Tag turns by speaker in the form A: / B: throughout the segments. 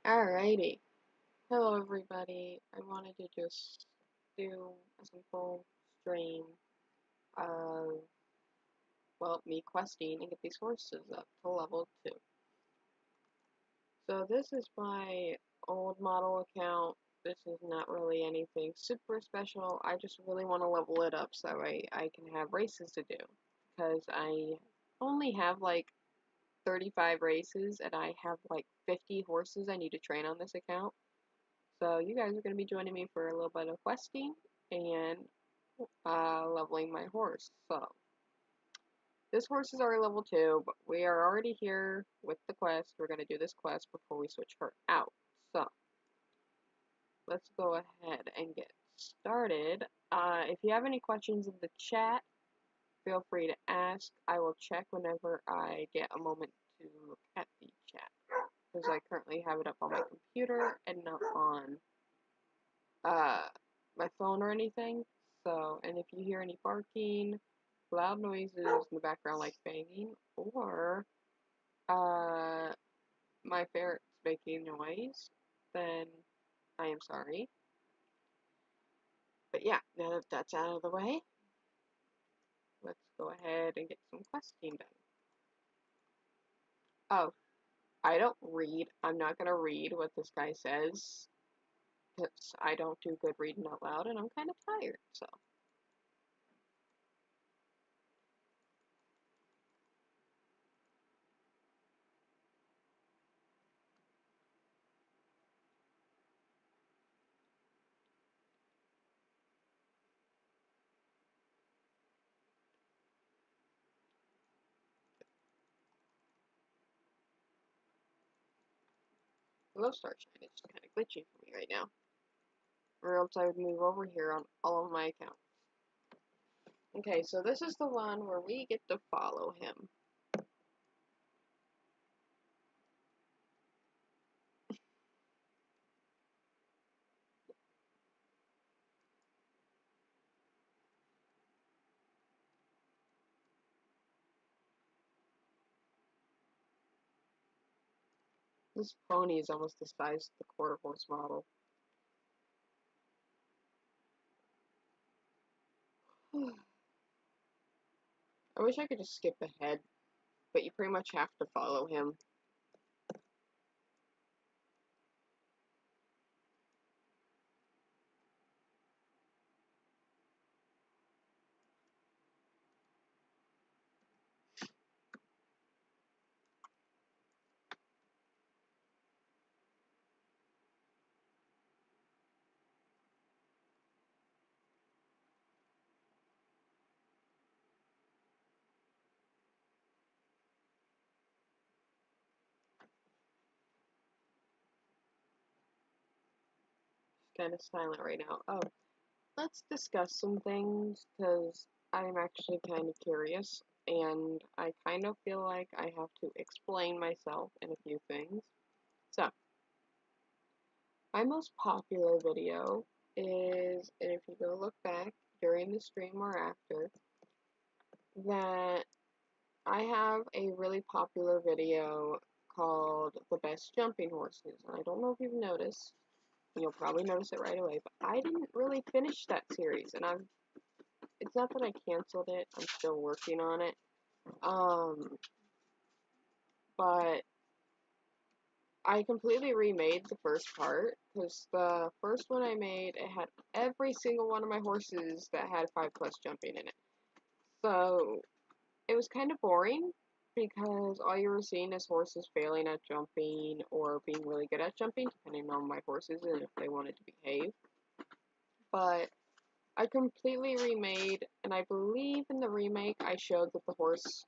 A: Alrighty. Hello everybody. I wanted to just do a simple stream of, well, me questing and get these horses up to level 2. So this is my old model account. This is not really anything super special. I just really want to level it up so I can have races to do. Because I only have like 35 races and I have like 50 horses I need to train on this account. So you guys are going to be joining me for a little bit of questing and leveling my horse. So this horse is already level 2, but we are already here with the quest. We're going to do this quest before we switch her out. So let's go ahead and get started. If you have any questions in the chat, feel free to ask. I will check whenever I get a moment to look at the chat, because I currently have it up on my computer and not on my phone or anything. So, and if you hear any barking, loud noises in the background like banging, or my ferret's making noise, then I am sorry. But yeah, now that that's out of the way, let's go ahead and get some questing done. Oh, I don't read. I'm not going to read what this guy says, because I don't do good reading out loud, and I'm kind of tired, so. Hello, Starshine. It's kind of glitchy for me right now, or else I would move over here on all of my accounts. Okay, so this is the one where we get to follow him. This pony is almost the size of the quarter horse model. I wish I could just skip ahead, but you pretty much have to follow him. He's kind of silent right now. Oh, let's discuss some things, because I'm actually kind of curious, and I kind of feel like I have to explain myself in a few things. So, my most popular video is, and if you go look back during the stream or after, that I have a really popular video called The Best Jumping Horses. And I don't know if you've noticed, you'll probably notice it right away, but I didn't really finish that series, and it's not that I canceled it, I'm still working on it. But I completely remade the first part, because the first one I made, it had every single one of my horses that had 5+ jumping in it. So, it was kind of boring, because all you were seeing is horses failing at jumping or being really good at jumping, depending on my horses and if they wanted to behave. But I completely remade, and I believe in the remake I showed that the horse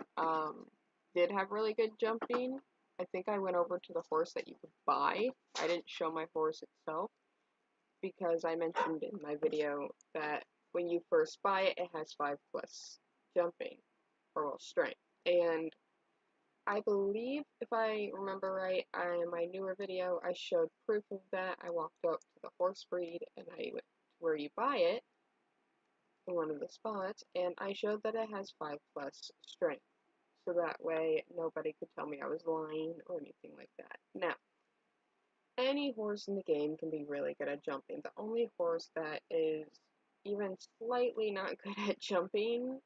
A: did have really good jumping. I think I went over to the horse that you could buy. I didn't show my horse itself, because I mentioned in my video that when you first buy it, it has 5+ jumping, or well, strength. And I believe, if I remember right, in my newer video, I showed proof of that. I walked up to the horse breed, and I went to where you buy it, in one of the spots, and I showed that it has 5+ strength. So that way, nobody could tell me I was lying or anything like that. Now, any horse in the game can be really good at jumping. The only horse that is even slightly not good at jumping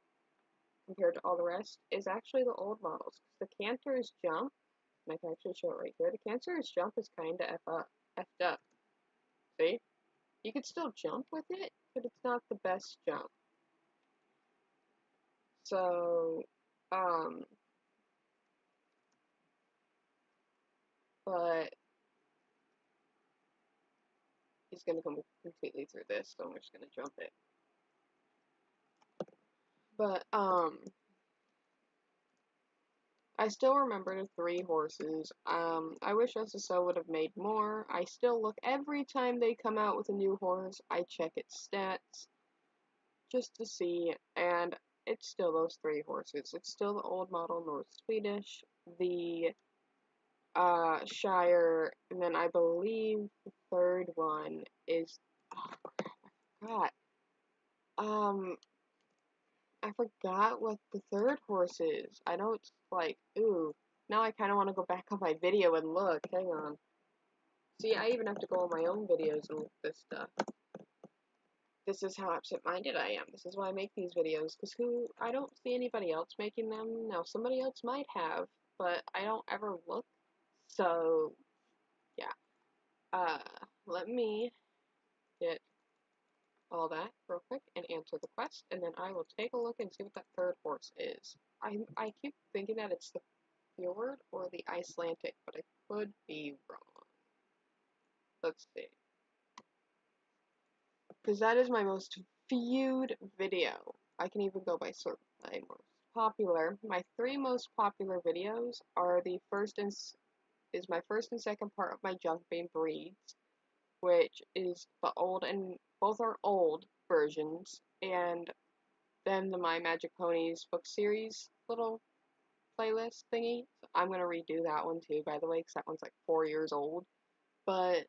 A: compared to all the rest is actually the old models. The Cantor's jump, and I can actually show it right here, the Cantor's jump is kind of effed up. See? You could still jump with it, but it's not the best jump. So, but he's gonna come completely through this, so I'm just gonna jump it. But, I still remember the 3 horses. I wish SSO would have made more. I still look every time they come out with a new horse, I check its stats just to see, and it's still those 3 horses. It's still the old model North Swedish, the Shire, and then I believe the 3rd one is, oh crap, I forgot. I forgot what the 3rd horse is. I know it's like, ooh, now I kind of want to go back on my video and look. Hang on. See, I even have to go on my own videos and look this stuff. This is how absent-minded I am. This is why I make these videos, because I don't see anybody else making them. Now, somebody else might have, but I don't ever look. So, yeah. Let me get all that real quick and answer the quest, and then I will take a look and see what that 3rd horse is. I keep thinking that it's the Fjord or the Icelandic, but I could be wrong. Let's see. Because that is my most viewed video. I can even go by sort of my most popular. My 3 most popular videos are my first and second part of my jumping breeds, which is the old, and both are old versions, and then the My Magic Ponies book series little playlist thingy. So I'm gonna redo that one too, by the way, because that one's like 4 years old. But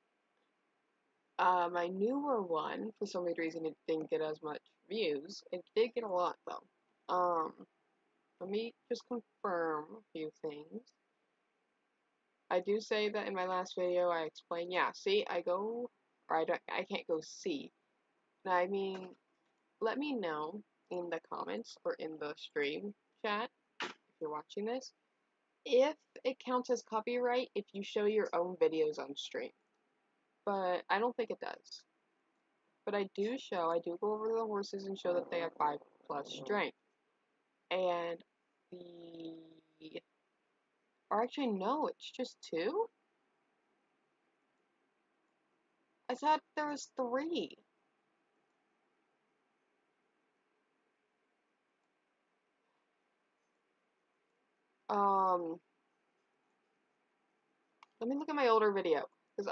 A: my newer one, for some weird reason, it didn't get as much views. It did get a lot though. Let me just confirm a few things. I do say that in my last video I explained, yeah, see, I can't go see. I mean, let me know in the comments or in the stream chat, if you're watching this, if it counts as copyright if you show your own videos on stream. But I don't think it does. But I do go over the horses and show that they have 5+ strength. And or actually no, it's just 2? I thought there was 3. Let me look at my older video, because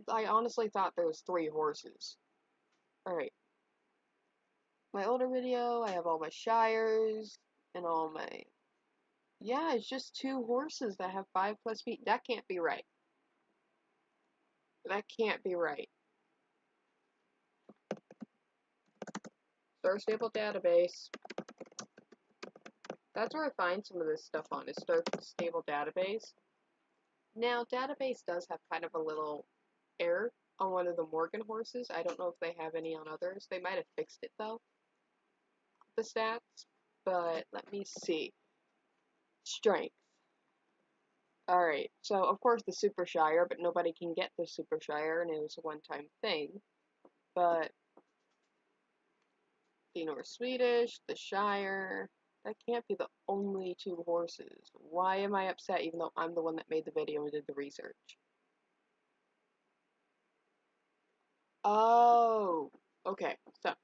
A: I honestly thought there was 3 horses. Alright. My older video, I have all my Shires, and all my... Yeah, it's just 2 horses that have 5+ feet. That can't be right. That can't be right. Star Stable Database. That's where I find some of this stuff on, is Star Stable Database. Now, Database does have kind of a little error on one of the Morgan horses. I don't know if they have any on others. They might have fixed it, though, the stats. But let me see. Strength. Alright, so of course the Super Shire, but nobody can get the Super Shire, and it was a one-time thing. But the North Swedish, the Shire, that can't be the only 2 horses. Why am I upset even though I'm the one that made the video and did the research? Oh, okay, so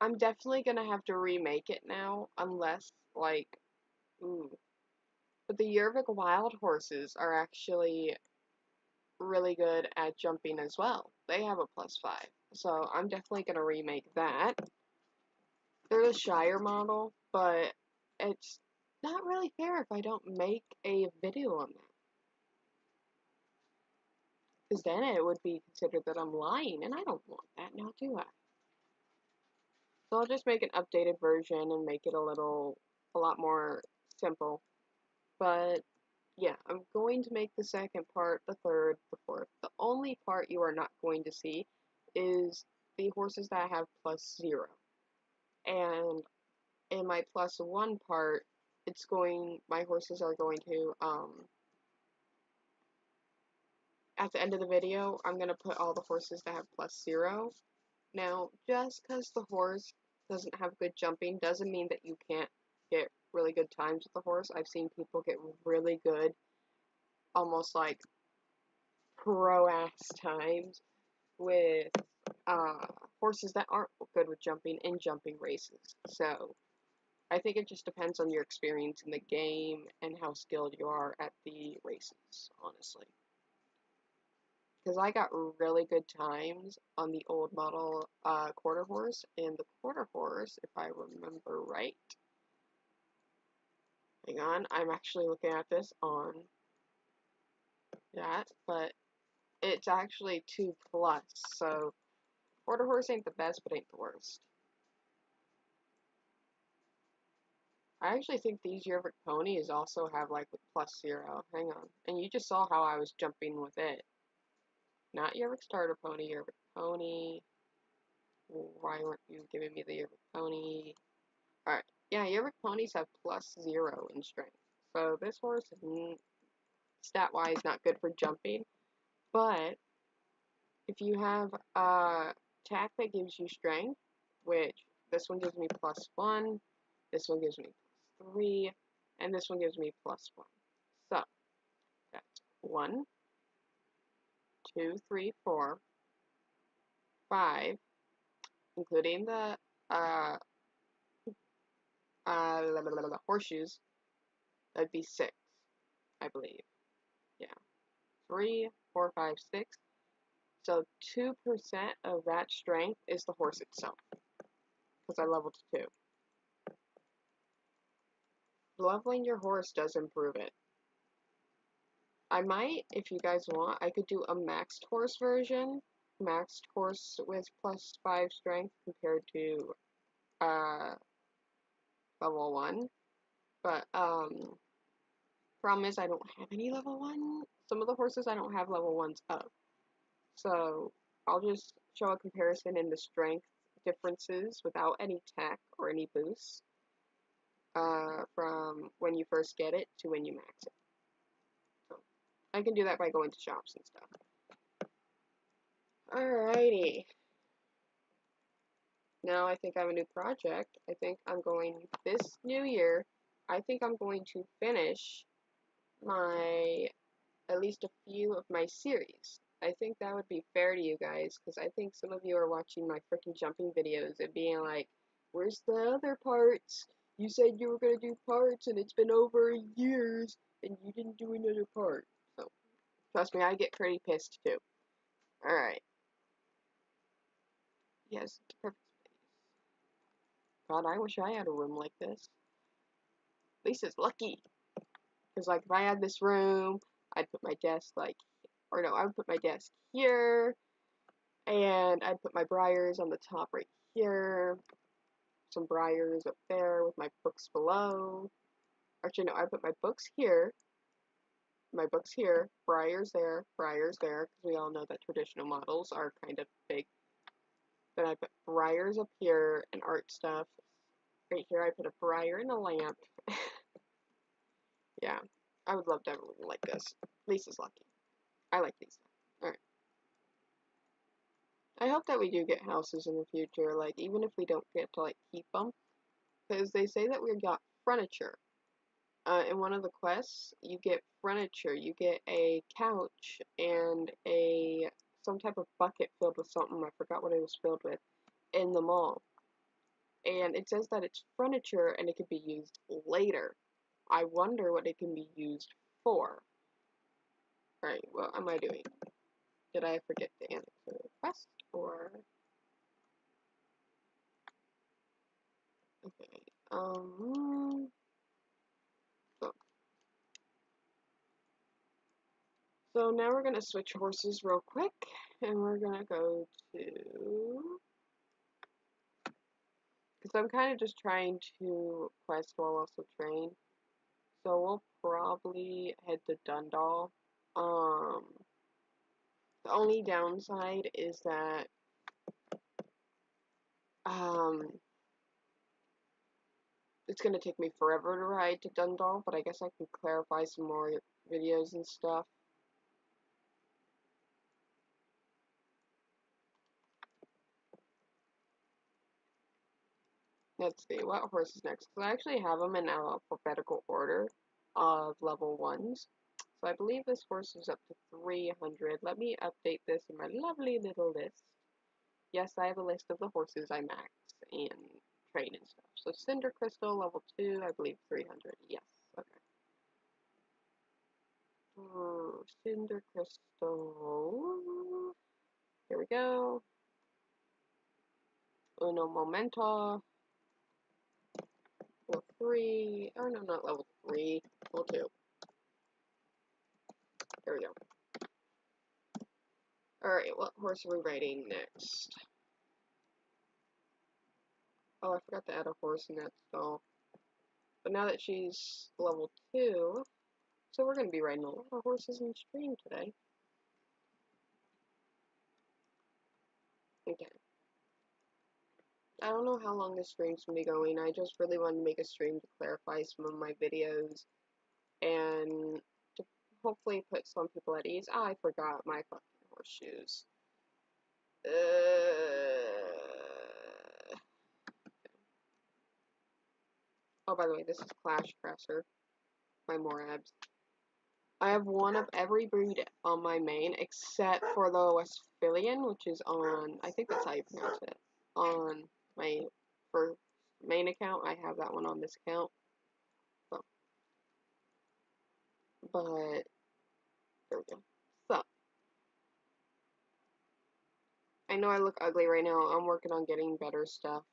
A: I'm definitely gonna have to remake it now, unless, like, ooh. But the Yervik wild horses are actually really good at jumping as well. They have a +5. So I'm definitely gonna remake that. They're the Shire model, but it's not really fair if I don't make a video on that. Because then it would be considered that I'm lying, and I don't want that now, do I? So I'll just make an updated version and make it a lot more simple. But yeah, I'm going to make the second part, the third, the fourth. The only part you are not going to see is the horses that have +0. And in my +1 part, my horses are going to, at the end of the video, I'm going to put all the horses that have +0. Now, just because the horse doesn't have good jumping doesn't mean that you can't get really good times with the horse. I've seen people get really good, almost like pro-ass times with horses that aren't good with jumping in jumping races. So, I think it just depends on your experience in the game and how skilled you are at the races, honestly. Because I got really good times on the old model quarter horse, and the quarter horse, if I remember right, hang on, I'm actually looking at this on that, but it's actually 2+, so quarter horse ain't the best, but ain't the worst. I actually think these Yearvik ponies also have like +0. Hang on. And you just saw how I was jumping with it. Not Yearvik starter pony, Yearvik pony. Why weren't you giving me the Yearvik pony? Alright. Yeah, Yearvik ponies have +0 in strength. So this horse is stat-wise not good for jumping. But if you have attack that gives you strength, which this one gives me +1, this one gives me +3, and this one gives me +1. So that's 1, 2, 3, 4, 5, including the horseshoes. That'd be 6, I believe. Yeah, 3, 4, 5, 6. So 2% of that strength is the horse itself, because I leveled to 2. Leveling your horse does improve it. I might, if you guys want, I could do a maxed horse version. Maxed horse with +5 strength compared to level 1. But problem is I don't have any level 1. Some of the horses I don't have level 1s of. So I'll just show a comparison in the strength differences without any tech or any boosts from when you first get it to when you max it. So I can do that by going to shops and stuff. Alrighty. Now I think I have a new project. I think I'm going, this new year, I think I'm going to finish at least a few of my series. I think that would be fair to you guys, because I think some of you are watching my freaking jumping videos and being like, where's the other parts? You said you were going to do parts, and it's been over years, and you didn't do another part. So, trust me, I get pretty pissed too. Alright. Yes, it's perfect space. God, I wish I had a room like this. Lisa's lucky. Because, like, if I had this room, I'd put my desk, like, or no, I would put my desk here, and I'd put my briars on the top right here, some briars up there with my books below. Actually, no, I put my books here, briars there, because we all know that traditional models are kind of big. Then I put briars up here and art stuff. Right here, I put a briar and a lamp. Yeah, I would love to have a room like this. Lisa's lucky. I like Lisa. Alright. I hope that we do get houses in the future, like, even if we don't get to, like, keep them. Because they say that we got furniture. In one of the quests, you get furniture. You get a couch and some type of bucket filled with something. I forgot what it was filled with in the mall. And it says that it's furniture and it can be used later. I wonder what it can be used for. Alright, what am I doing? Did I forget to answer the quest, or... Okay, so now we're gonna switch horses real quick, and we're gonna go to... Because I'm kind of just trying to quest while also train. So we'll probably head to Dundalk. The only downside is that it's gonna take me forever to ride to Dundalk, but I guess I can clarify some more videos and stuff. Let's see, what horse is next? Because I actually have them in alphabetical order of level 1s. So I believe this horse is up to 300. Let me update this in my lovely little list. Yes, I have a list of the horses I max and train and stuff. So Cinder Crystal, level 2, I believe 300. Yes, okay. Cinder Crystal. Here we go. Uno Momento. Level 3. Oh, no, not level 3. Level 2. There we go. Alright, what horse are we riding next? Oh, I forgot to add a horse in that stall. But now that she's level 2, so we're going to be riding a lot of horses in stream today. Okay. I don't know how long this stream's going to be going. I just really wanted to make a stream to clarify some of my videos and to hopefully put some people at ease. Ah, I forgot my fucking horseshoes. Oh, by the way, this is Clash Presser by Morabs. I have one of every breed on my main except for the Westphalian, which is on, I think that's how you pronounce it, on my first main account. I have that one on this account. So, but, there we go. So, I know I look ugly right now. I'm working on getting better stuff.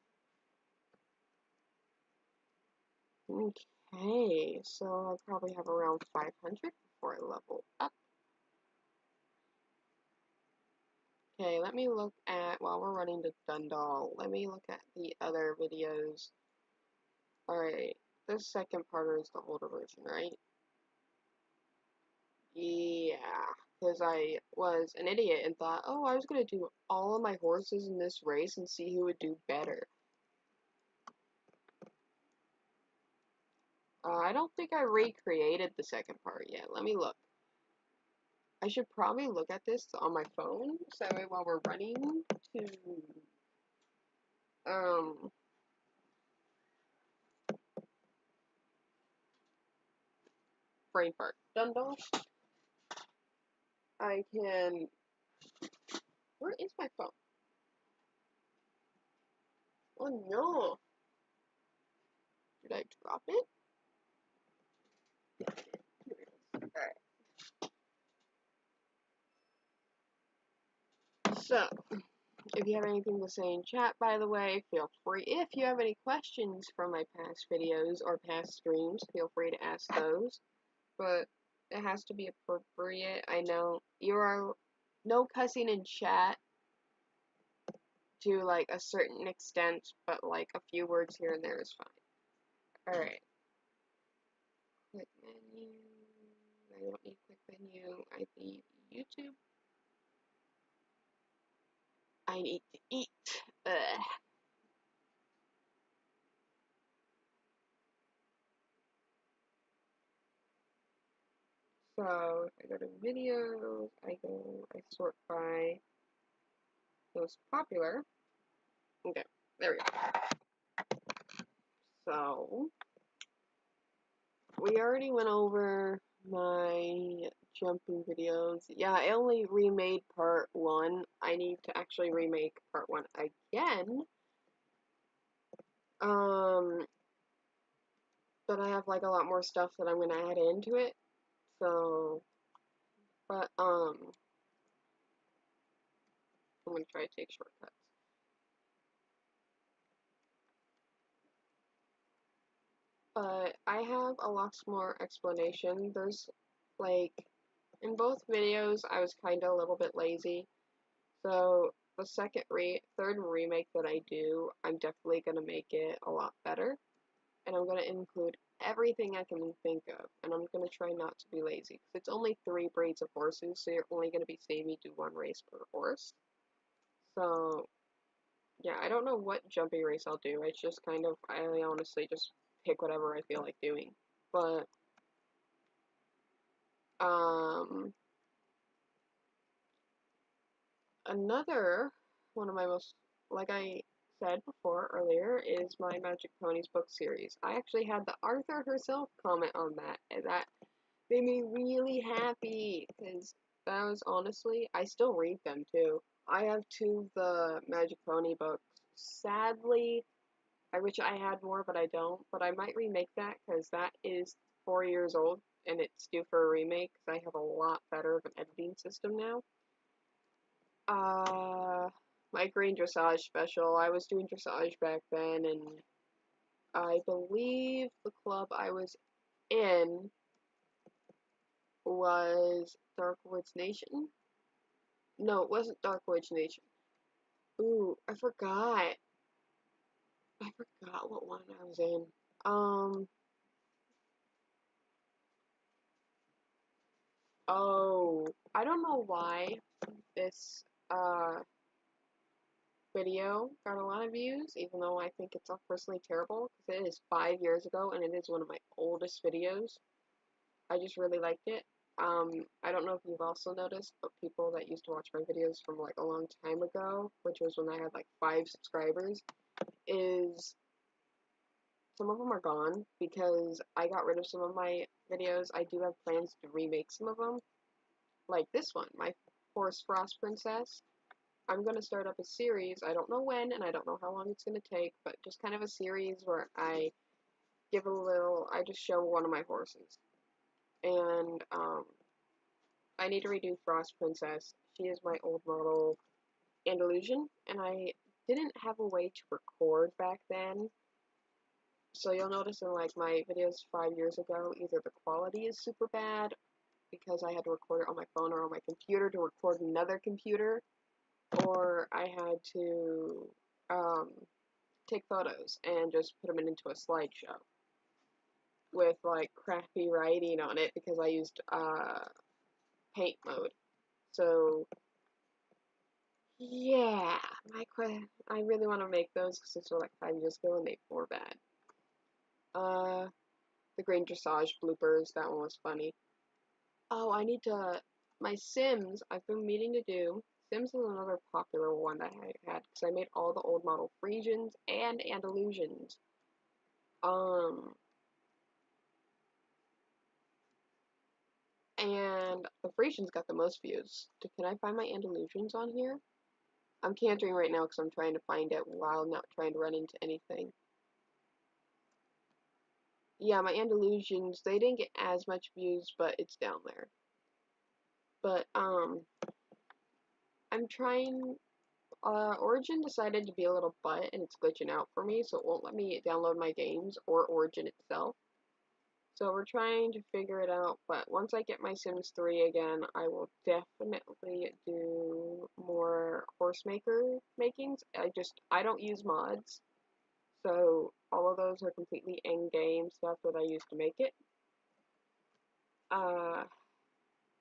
A: Okay, so I'll probably have around 500 before I level up. Okay, let me look at, while we're running to Dundalk, let me look at the other videos. Alright, this second part is the older version, right? Yeah, because I was an idiot and thought, oh, I was going to do all of my horses in this race and see who would do better. I don't think I recreated the second part yet. Let me look. I should probably look at this on my phone, so that way while we're running to, Brain Park Dundalk, I can, where is my phone? Oh no! Did I drop it? Alright. So, if you have anything to say in chat, by the way, feel free. If you have any questions from my past videos or past streams, feel free to ask those. But it has to be appropriate. I know you are no cussing in chat to like a certain extent, but like a few words here and there is fine. Alright. Click menu. I don't need click menu. I need YouTube. I need to eat. Ugh. So if I go to videos, I sort by most popular. Okay, there we go. So we already went over my jumping videos. Yeah, I only remade part 1. I need to actually remake part 1 again. But I have like a lot more stuff that I'm gonna add into it. So, but I'm gonna try to take shortcuts. But I have a lot more explanation. There's like in both videos I was kind of a little bit lazy. So the third remake that I do, I'm definitely gonna make it a lot better. and I'm going to include everything I can think of, and I'm going to try not to be lazy. It's only 3 breeds of horses, so you're only going to be seeing me do 1 race per horse. So, yeah, I don't know what jumping race I'll do. It's just kind of, I honestly just pick whatever I feel like doing. But, another one of my most, like I said before earlier, is my Magic Ponies book series. I actually had the author herself comment on that, and that made me really happy, because that was honestly, I still read them too. I have 2 of the Magic Pony books. Sadly, I wish I had more, but I don't. But I might remake that, because that is 4 years old, and it's due for a remake, because I have a lot better of an editing system now. My green dressage special. I was doing dressage back then, and I believe the club I was in was Darkwoods Nation. No, it wasn't Darkwoods Nation. Ooh, I forgot. I forgot what one I was in. Oh, I don't know why this, video got a lot of views, even though I think it's personally terrible, because it is 5 years ago, and it is one of my oldest videos. I just really liked it. I don't know if you've also noticed, but people that used to watch my videos from like a long time ago, which was when I had like 5 subscribers, is some of them are gone because I got rid of some of my videos. I do have plans to remake some of them, like this one, my Horse Frost Princess. I'm going to start up a series. I don't know when, and I don't know how long it's going to take, but just kind of a series where I give a little, I just show one of my horses. And, I need to redo Frost Princess. She is my old model Andalusian, and I didn't have a way to record back then. So you'll notice in like my videos 5 years ago, either the quality is super bad because I had to record it on my phone or on my computer to record another computer, or I had to take photos and just put them into a slideshow with like crappy writing on it because I used paint mode. So yeah, I really want to make those because these were like 5 years ago and they were bad. The green dressage bloopers, that one was funny. Oh, I need to, my Sims, I've been meaning to do. Sims is another popular one that I had because I made all the old model Frisians and Andalusians. And the Frisians got the most views. Can I find my Andalusians on here? I'm cantering right now because I'm trying to find it while not trying to run into anything. Yeah, my Andalusians, they didn't get as much views, but it's down there. But, I'm trying, Origin decided to be a little butt, and it's glitching out for me, so it won't let me download my games or Origin itself. So we're trying to figure it out, but once I get my Sims 3 again, I will definitely do more horse makings. I don't use mods, so all of those are completely in-game stuff that I used to make it.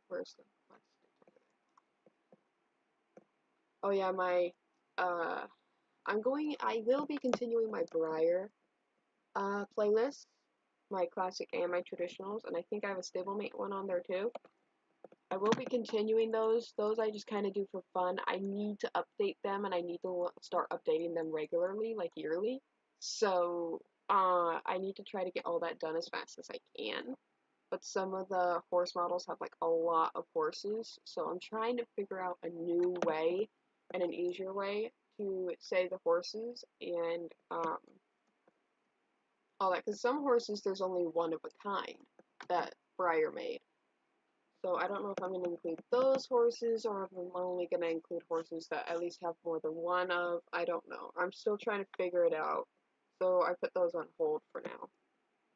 A: Where's the quest? Oh yeah, I will be continuing my Briar, playlist, my classic and my traditionals, and I think I have a stablemate one on there too. I will be continuing those. Those I just kind of do for fun. I need to update them, and I need to start updating them regularly, like yearly. So, I need to try to get all that done as fast as I can. But some of the horse models have like a lot of horses, so I'm trying to figure out a new way and an easier way to say the horses and all that. Because some horses, there's only one of a kind that Briar made. So I don't know if I'm going to include those horses or if I'm only going to include horses that at least have more than one of. I don't know. I'm still trying to figure it out. So I put those on hold for now.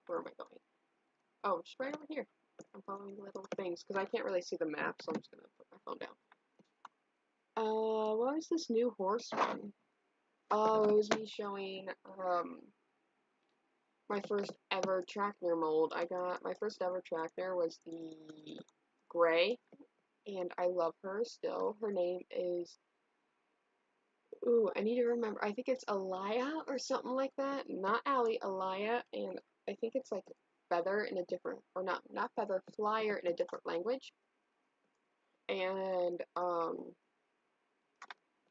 A: Where am I going? Oh, just right over here. I'm following little things because I can't really see the map, so I'm just going to put my phone down. What was this new horse one? Oh, it was me showing, my first ever Trackner mold. My first ever Trackner was the gray, and I love her still. Her name is, ooh, I need to remember. I think it's Alaya or something like that. Not Allie, Alaya, and I think it's like feather in a different, or not feather, flyer in a different language. And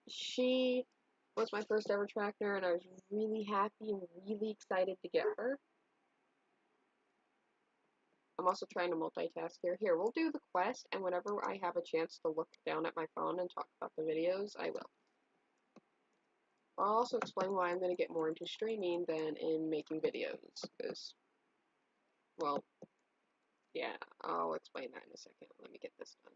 A: she was my first ever Trackner, and I was really happy and really excited to get her. I'm also trying to multitask here. Here, we'll do the quest, and whenever I have a chance to look down at my phone and talk about the videos, I will. I'll also explain why I'm going to get more into streaming than in making videos, because, well, yeah, I'll explain that in a second. Let me get this done.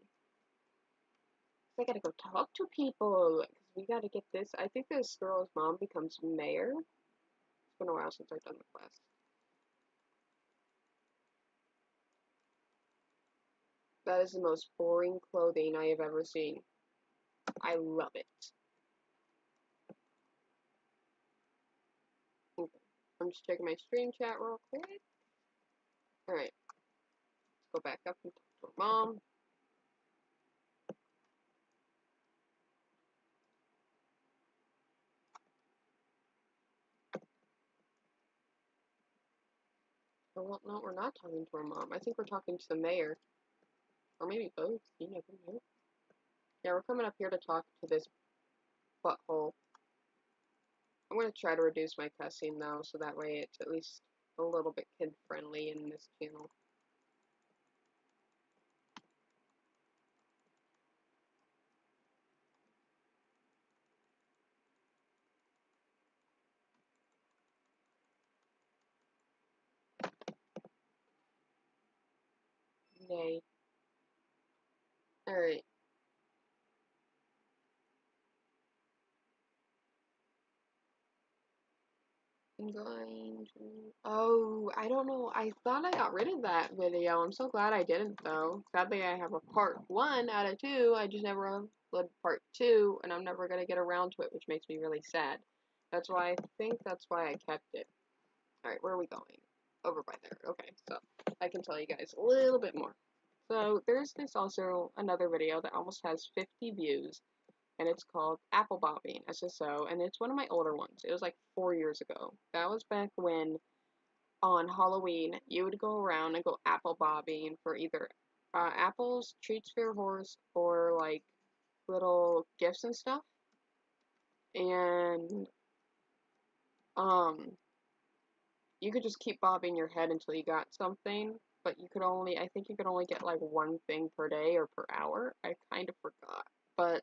A: I gotta go talk to people, because we gotta get this. I think this girl's mom becomes mayor. It's been a while since I've done the quest. That is the most boring clothing I have ever seen. I love it. Okay. I'm just checking my stream chat real quick. Alright, let's go back up and talk to her mom. Oh, well, no, we're not talking to her mom. I think we're talking to the mayor. Or maybe both. You never know. Yeah, we're coming up here to talk to this butthole. I'm going to try to reduce my cussing, though, so that way it's at least a little bit kid-friendly in this channel. Yay. Alright. I'm going to... Oh, I don't know. I thought I got rid of that video. I'm so glad I didn't, though. Sadly, I have a part 1 out of 2. I just never uploaded part 2, and I'm never going to get around to it, which makes me really sad. That's why I think that's why I kept it. Alright, where are we going? Over by there. Okay, so I can tell you guys a little bit more. So, there's this also another video that almost has 50 views, and it's called Apple Bobbing, SSO, and it's one of my older ones. It was like 4 years ago. That was back when, on Halloween, you would go around and go apple bobbing for either apples, treats for your horse, or like little gifts and stuff. And you could just keep bobbing your head until you got something, but you could only, I think you could only get like one thing per day or per hour. I kind of forgot. But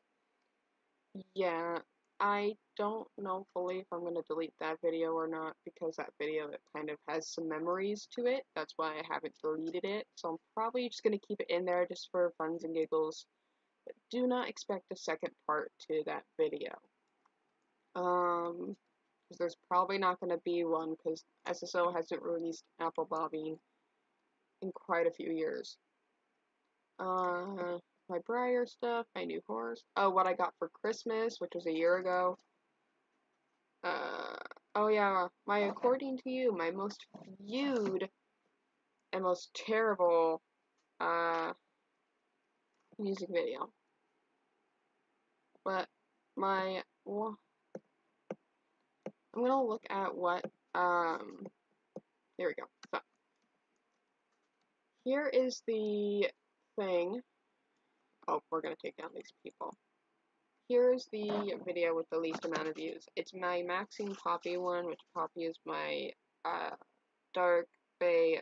A: yeah, I don't know fully if I'm going to delete that video or not, because that video, it kind of has some memories to it. That's why I haven't deleted it. So I'm probably just going to keep it in there just for funs and giggles. But do not expect a second part to that video. Because there's probably not going to be one, because SSO hasn't released apple bobbing in quite a few years. My Briar stuff, my new horse. Oh, what I got for Christmas, which was a year ago. Oh yeah, my according to you, my most viewed and most terrible, music video. But well, I'm gonna look at what, here we go. So, here is the thing. Oh, we're gonna take down these people. Here's the video with the least amount of views. It's my Maxine Poppy one, which Poppy is my, dark bay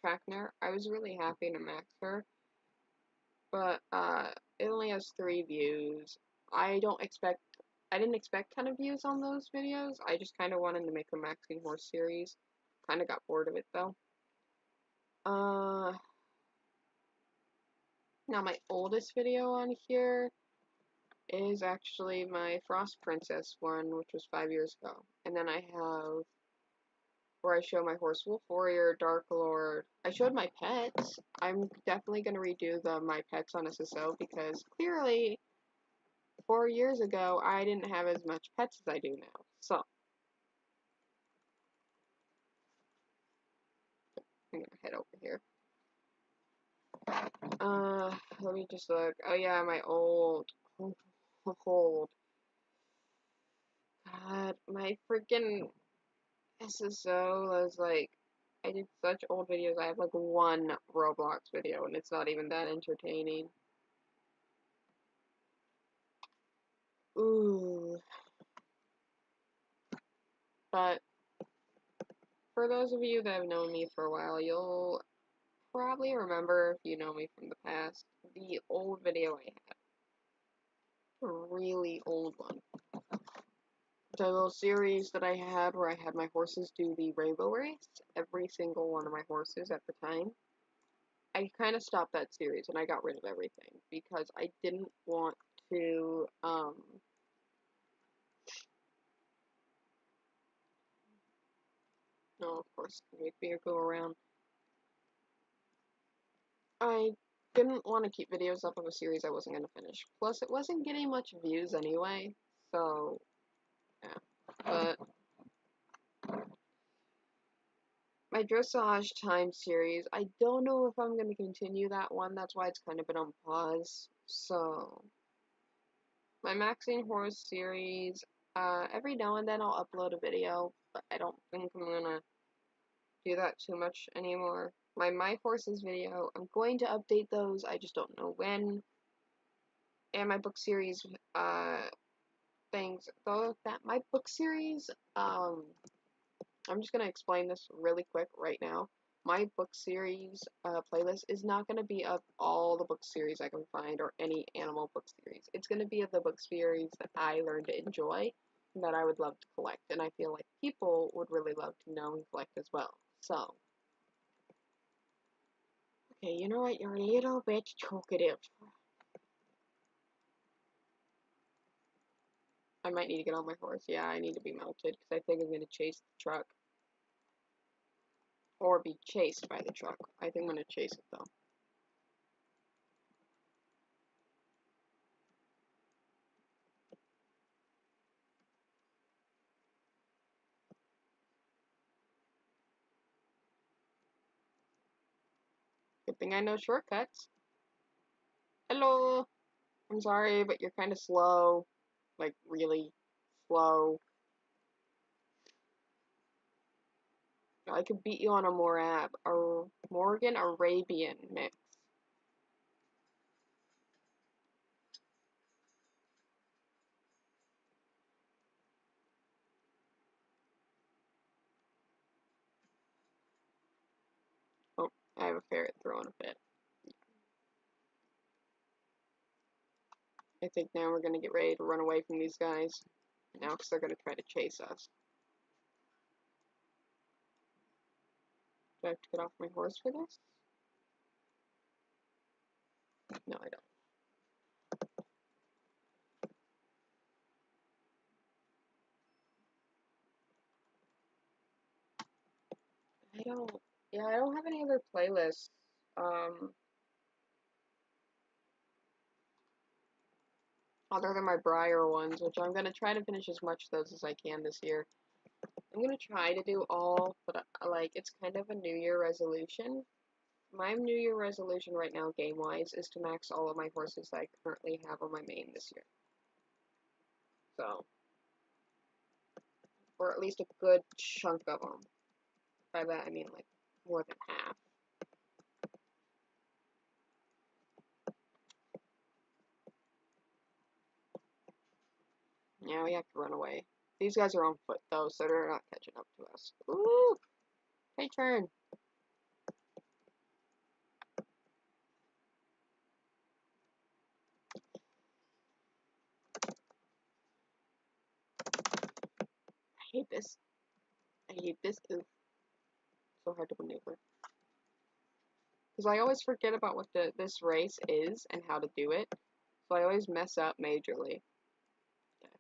A: Trackner. I was really happy to max her, but it only has 3 views. I didn't expect 10 views on those videos. I just kind of wanted to make a Maxine Horse series. Kind of got bored of it though. Now my oldest video on here is actually my Frost Princess one, which was 5 years ago. And then I have where I show my horse Wolf Warrior, Dark Lord. I showed my pets. I'm definitely going to redo my pets on SSO, because clearly 4 years ago I didn't have as much pets as I do now. So me just look. Oh yeah, my old, old. God, my freaking SSO was like, I did such old videos. I have like one Roblox video, and it's not even that entertaining. Ooh. But for those of you that have known me for a while, you'll probably remember, if you know me from the past, the old video I had. A really old one. The little series that I had where I had my horses do the rainbow race, every single one of my horses at the time. I kind of stopped that series and I got rid of everything because I didn't want to, no, of course, make beer go around. I didn't want to keep videos up of a series I wasn't going to finish. Plus, it wasn't getting much views anyway, so, yeah. But my dressage time series, I don't know if I'm going to continue that one. That's why it's kind of been on pause. So, my maxing horse series, every now and then I'll upload a video, but I don't think I'm going to do that too much anymore. My horses video, I'm going to update those, I just don't know when. And my book series, things, though, that my book series, I'm just going to explain this really quick right now. My book series playlist is not going to be of all the book series I can find or any animal book series. It's going to be of the book series that I learned to enjoy and that I would love to collect. And I feel like people would really love to know and collect as well. So, okay, you know what? You're a little bit talkative. I might need to get on my horse. Yeah, I need to be mounted because I think I'm going to chase the truck. Or be chased by the truck. I think I'm going to chase it though. Good thing I know shortcuts. Hello! I'm sorry, but you're kind of slow. Like, really slow. I could beat you on a Morgan Arabian mix. Oh, I have a ferret throwing a fit. I think now we're going to get ready to run away from these guys. Now, because they're going to try to chase us. Do I have to get off my horse for this? No, I don't. Yeah, I don't have any other playlists. Other than my Briar ones, which I'm going to try to finish as much of those as I can this year. I'm going to try to do all, but like, it's kind of a New Year resolution. My New Year resolution right now, game-wise, is to max all of my horses that I currently have on my main this year. So, or at least a good chunk of them. By that, I mean, like, more than half. Yeah, we have to run away. These guys are on foot, though, so they're not catching up to us. Ooh! Take turn. I hate this. I hate this. Ooh. So hard to maneuver. Because I always forget about what this race is and how to do it. So I always mess up majorly. Okay.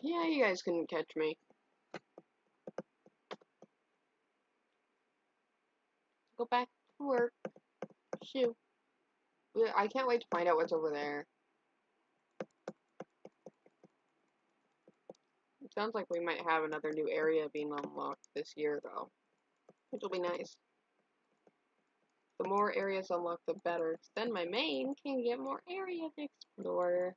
A: Yeah, you guys couldn't catch me. Go back to work. Shoo. I can't wait to find out what's over there. It sounds like we might have another new area being unlocked this year, though, which will be nice. The more areas unlocked, the better. Then my main can get more area to explore.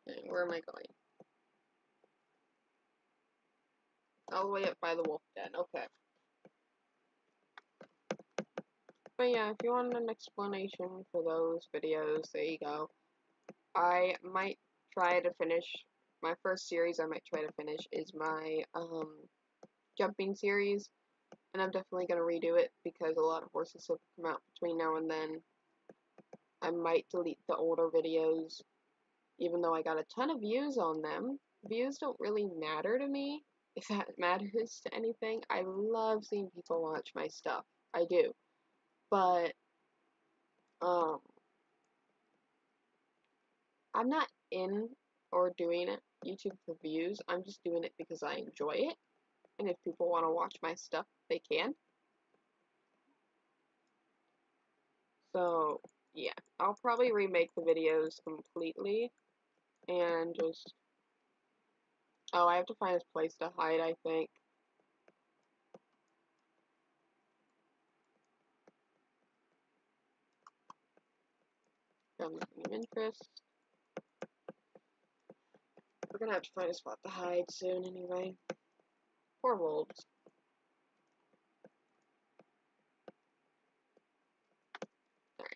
A: Okay, where am I going? All the way up by the wolf den. Okay. But yeah, if you want an explanation for those videos, there you go. I might try to finish my first series. I might try to finish is my jumping series, and I'm definitely gonna redo it because a lot of horses have come out between now and then. I might delete the older videos, even though I got a ton of views on them. Views don't really matter to me, if that matters to anything. I love seeing people watch my stuff. I do. But I'm not in or doing it YouTube for views. I'm just doing it because I enjoy it. And if people want to watch my stuff, they can. So, yeah. I'll probably remake the videos completely. And just... Oh, I have to find a place to hide, I think. Something of interest. We're gonna have to find a spot to hide soon anyway. Poor wolves. Alright.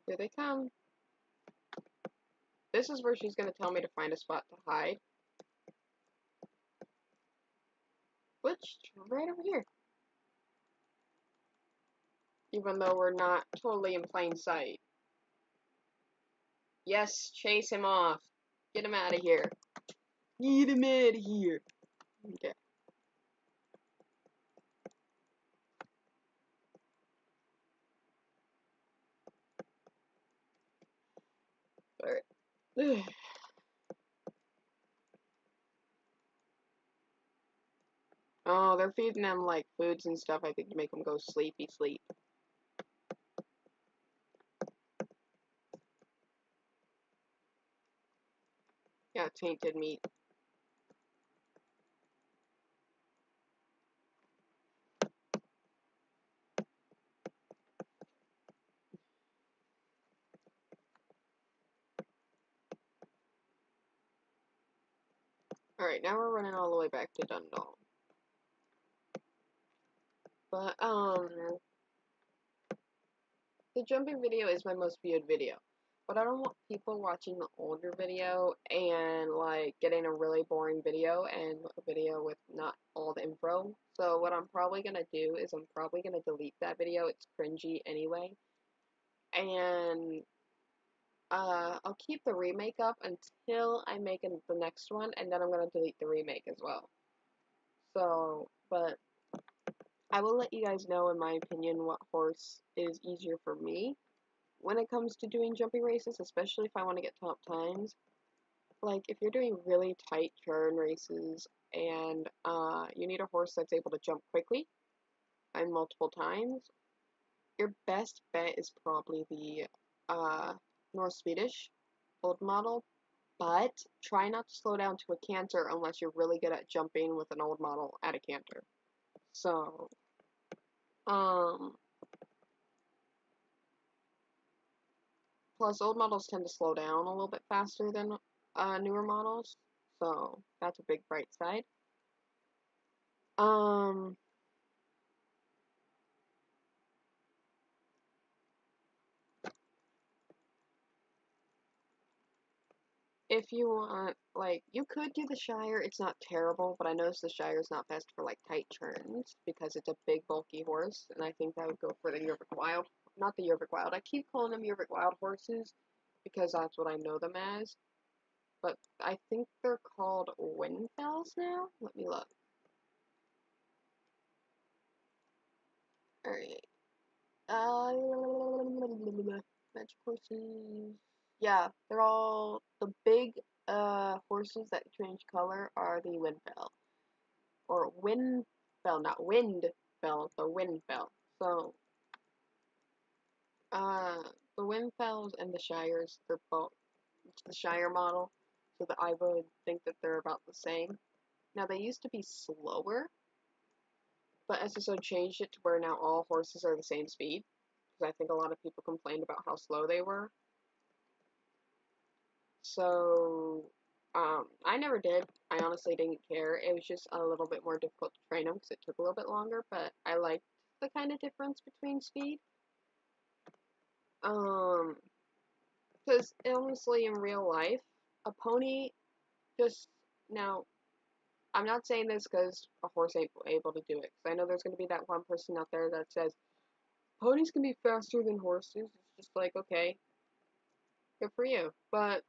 A: Here they come. This is where she's gonna tell me to find a spot to hide. Which, right over here. Even though we're not totally in plain sight. Yes, chase him off. Get him out of here. Get him out of here. Okay. Alright. Oh, they're feeding them like foods and stuff, I think, to make them go sleepy sleep. Yeah, tainted meat. Alright, now we're running all the way back to Dundalk. But, the jumping video is my most viewed video. But I don't want people watching the older video and, like, getting a really boring video and a video with not all the info. So what I'm probably gonna do is I'm probably gonna delete that video. It's cringy anyway. And, I'll keep the remake up until I make the next one, and then I'm gonna delete the remake as well. So, but I will let you guys know, in my opinion, what horse is easier for me when it comes to doing jumping races, especially if I want to get top times. Like, if you're doing really tight turn races and you need a horse that's able to jump quickly and multiple times, your best bet is probably the North Swedish old model, but try not to slow down to a canter unless you're really good at jumping with an old model at a canter. So, plus old models tend to slow down a little bit faster than newer models, so that's a big bright side. If you want, like, you could do the Shire, it's not terrible, but I noticed the Shire is not best for, like, tight turns, because it's a big, bulky horse, and I think I would go for the Yervik Wild. Not the Yervik Wild, I keep calling them Yervik Wild horses, because that's what I know them as, but I think they're called Windfells now? Let me look. Alright. Magic horses. Yeah, they're all the big horses that change color are the Windfell. Or Windfell, not Windfell, the Windfell. So uh the Windfells and the Shires, they're both it's the Shire model. So that I would think that they're about the same. Now they used to be slower, but SSO changed it to where now all horses are the same speed. Because I think a lot of people complained about how slow they were. So, I never did. I honestly didn't care. It was just a little bit more difficult to train them because it took a little bit longer, but I liked the kind of difference between speed. Um, because honestly, in real life, a pony just now. I'm not saying this because a horse ain't able to do it. Because I know there's going to be that one person out there that says ponies can be faster than horses. It's just like, okay, good for you. But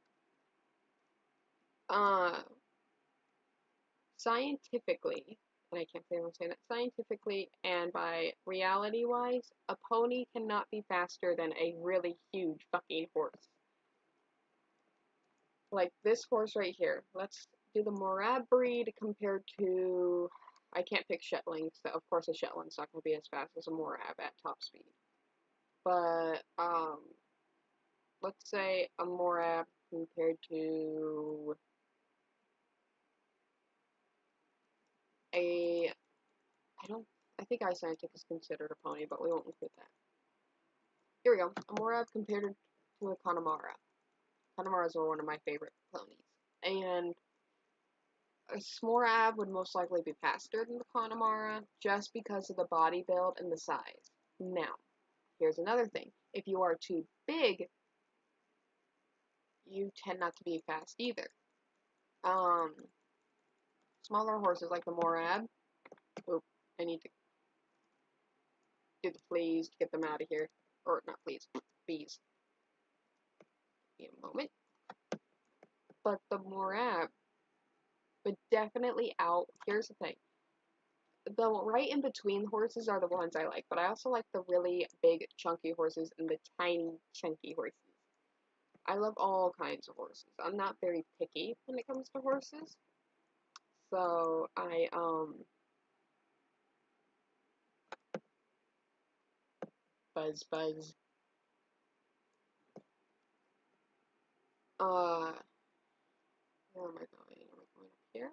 A: uh, scientifically, and I can't say I'm saying that scientifically and by reality wise, a pony cannot be faster than a really huge fucking horse. Like this horse right here. Let's do the Morab breed compared to. I can't pick Shetland, so of course a Shetland's not going to be as fast as a Morab at top speed. But, let's say a Morab compared to a. I don't. I think Icelandic is considered a pony, but we won't include that. Here we go. A Morab compared to a Connemara. Connemaras are one of my favorite ponies. And a Smorab would most likely be faster than the Connemara just because of the body build and the size. Now, here's another thing. If you are too big, you tend not to be fast either. Um, Smaller horses like the Morab. Oop, I need to do the fleas to get them out of here. Or, not fleas, bees. Give me a moment. But the Morab would definitely out. Here's the thing. The right in between horses are the ones I like, but I also like the really big chunky horses and the tiny chunky horses. I love all kinds of horses. I'm not very picky when it comes to horses. So buzz buzz. Uh where am I going? Am I going up here?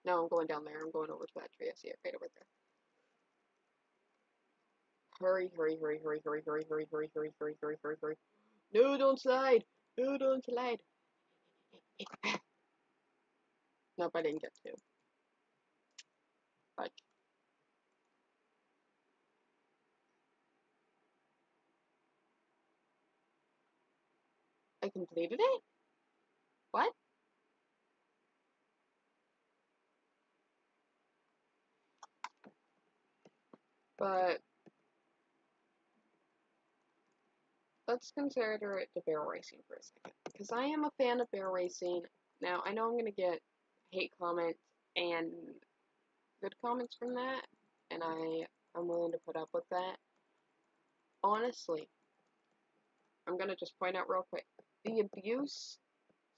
A: No, I'm going down there. I'm going over to that tree. I see it right over there. Hurry, hurry, hurry, hurry, hurry, hurry, hurry, hurry, hurry, hurry, hurry, hurry, hurry. No, don't slide! No, don't slide! Nope, I didn't get to. But I completed it? What? But let's consider it to barrel racing for a second. Because I am a fan of barrel racing. Now, I know I'm going to get hate comments and good comments from that. And I'm willing to put up with that. Honestly, I'm going to just point out real quick. The abuse,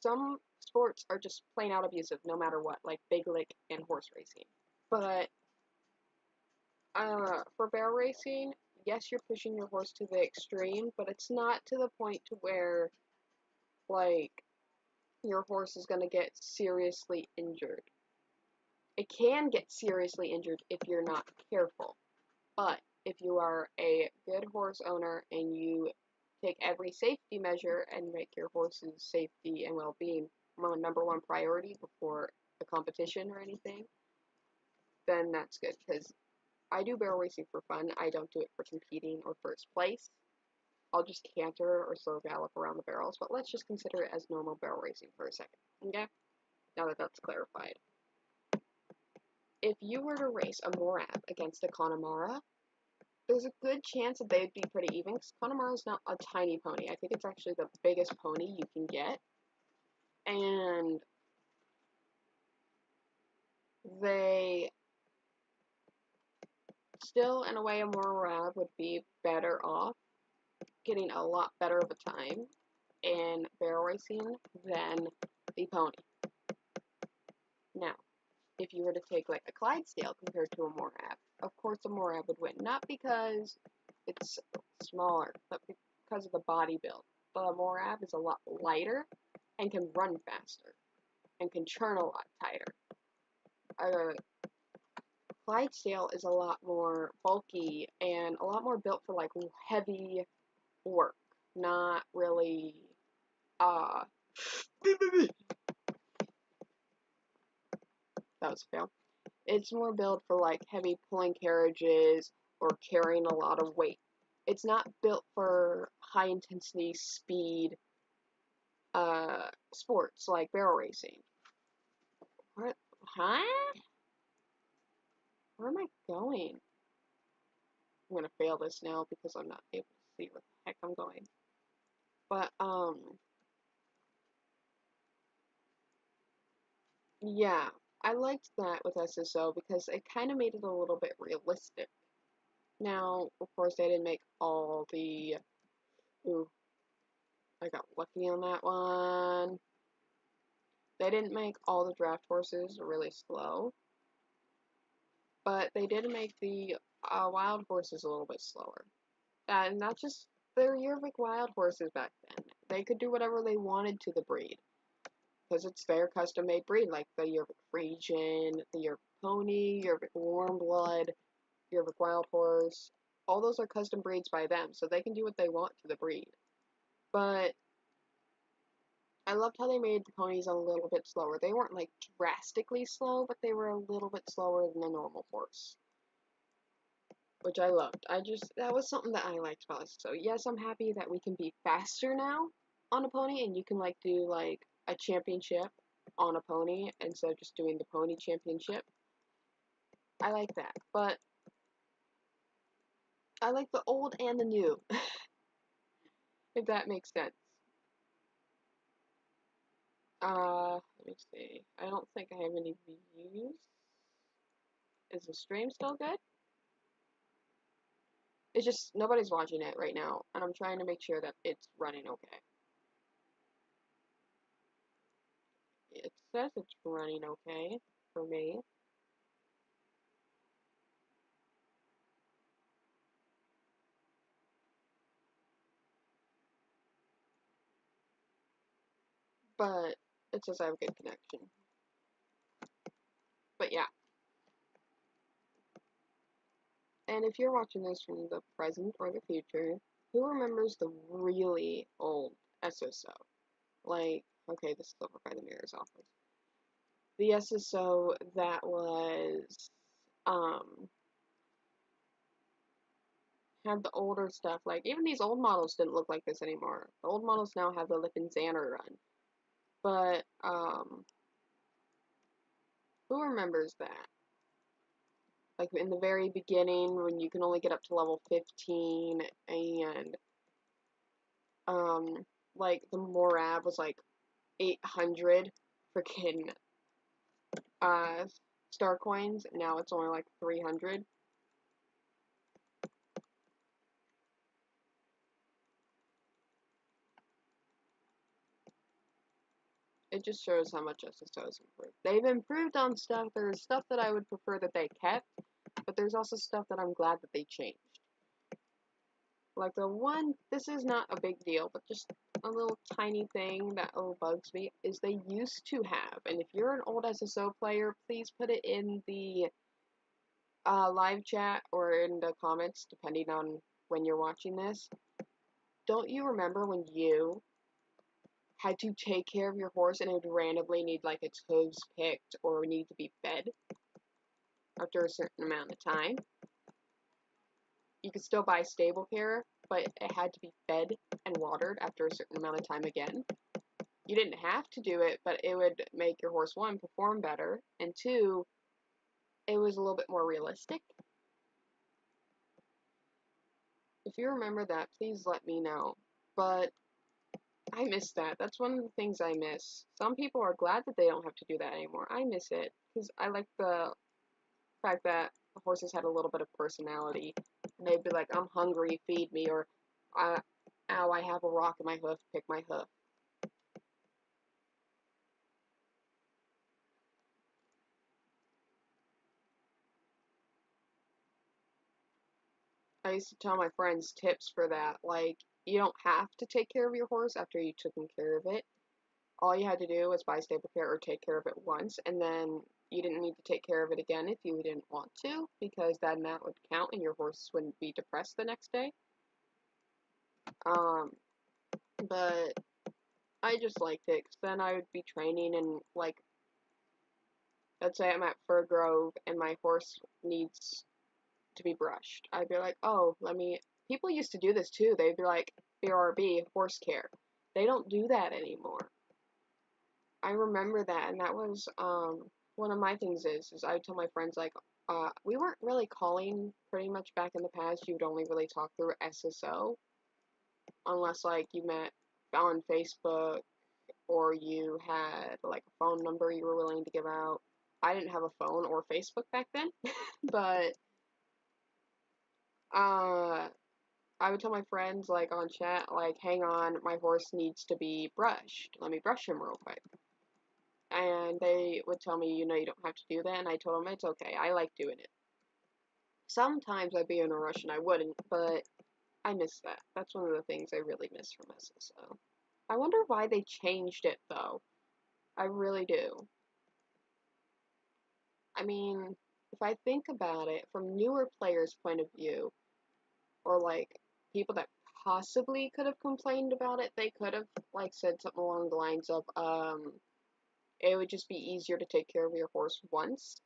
A: some sports are just plain out abusive no matter what. Like Big Lick and horse racing. But for barrel racing, yes, you're pushing your horse to the extreme, but it's not to the point to where, like, your horse is going to get seriously injured. It can get seriously injured if you're not careful, but if you are a good horse owner and you take every safety measure and make your horse's safety and well-being number one priority before the competition or anything, then that's good, because I do barrel racing for fun. I don't do it for competing or first place. I'll just canter or slow gallop around the barrels, but let's just consider it as normal barrel racing for a second, okay? Now that that's clarified. If you were to race a Morab against a Connemara, there's a good chance that they'd be pretty even, because Connemara's not a tiny pony. I think it's actually the biggest pony you can get. And they still, in a way, a Morab would be better off getting a lot better of a time in barrel racing than the pony. Now, if you were to take like a Clydesdale compared to a Morab, of course a Morab would win. Not because it's smaller, but because of the body build. The Morab is a lot lighter and can run faster and can churn a lot tighter. Clydesdale is a lot more bulky and a lot more built for like heavy work, not really that was a fail. It's more built for like heavy pulling carriages or carrying a lot of weight. It's not built for high intensity speed sports like barrel racing. What? Huh? Where am I going? I'm gonna fail this now because I'm not able to see where the heck I'm going. But yeah, I liked that with SSO because it kind of made it a little bit realistic. Now, of course, they didn't make all the. Ooh, I got lucky on that one. They didn't make all the draft horses really slow, but they did make the wild horses a little bit slower. And not just their Yervik wild horses back then. They could do whatever they wanted to the breed. Because it's their custom-made breed, like the Yervik Frisian, the Yervik Pony, Yervik Warmblood, Yervik Wild Horse. All those are custom breeds by them, so they can do what they want to the breed. But I loved how they made the ponies a little bit slower. They weren't like drastically slow, but they were a little bit slower than a normal horse. Which I loved. That was something that I liked about it. So yes, I'm happy that we can be faster now on a pony, and you can like do like a championship on a pony instead of just doing the pony championship. I like that, but I like the old and the new, if that makes sense. Let me see. I don't think I have any views. Is the stream still good? It's just, nobody's watching it right now, and I'm trying to make sure that it's running okay. It says it's running okay for me. But it says I have a good connection. But yeah. And if you're watching this from the present or the future, who remembers the really old SSO? Like, okay, this is over by the mirror's office. The SSO that was, had the older stuff. Like, even these old models didn't look like this anymore. The old models now have the Lip and Xander run. But, who remembers that? Like, in the very beginning, when you can only get up to level 15, and, like, the Morab was, like, 800 freaking, star coins, and now it's only, like, 300. It just shows how much SSO's improved. They've improved on stuff. There's stuff that I would prefer that they kept, but there's also stuff that I'm glad that they changed. Like the one, this is not a big deal, but just a little tiny thing that bugs me is they used to have, and if you're an old SSO player, please put it in the live chat or in the comments, depending on when you're watching this. Don't you remember when you had to take care of your horse and it would randomly need like its hooves picked or need to be fed after a certain amount of time? You could still buy stable care, but it had to be fed and watered after a certain amount of time again. You didn't have to do it, but it would make your horse, one, perform better, and two, it was a little bit more realistic. If you remember that, please let me know. But I miss that. That's one of the things I miss. Some people are glad that they don't have to do that anymore. I miss it, because I like the fact that the horses had a little bit of personality. And they'd be like, I'm hungry, feed me, or Ow, I have a rock in my hoof. Pick my hoof. I used to tell my friends tips for that. Like, you don't have to take care of your horse after you took care of it. All you had to do was buy stable care or take care of it once, and then you didn't need to take care of it again if you didn't want to, because then that would count and your horse wouldn't be depressed the next day. Um, but I just liked it, because then I would be training and, like, let's say I'm at Fir Grove and my horse needs to be brushed. I'd be like, oh, people used to do this too. They'd be like, BRB, horse care. They don't do that anymore. I remember that, and that was, one of my things is I would tell my friends, like, we weren't really calling pretty much back in the past. You would only really talk through SSO, unless, like, you met on Facebook, or you had, like, a phone number you were willing to give out. I didn't have a phone or Facebook back then, but, I would tell my friends, like, on chat, like, hang on, my horse needs to be brushed. Let me brush him real quick. And they would tell me, you know, you don't have to do that, and I told them it's okay, I like doing it. Sometimes I'd be in a rush and I wouldn't, but I miss that. That's one of the things I really miss from SSO. I wonder why they changed it, though. I really do. I mean, if I think about it from newer players' point of view, or, like, people that possibly could have complained about it, they could have, like, said something along the lines of, it would just be easier to take care of your horse once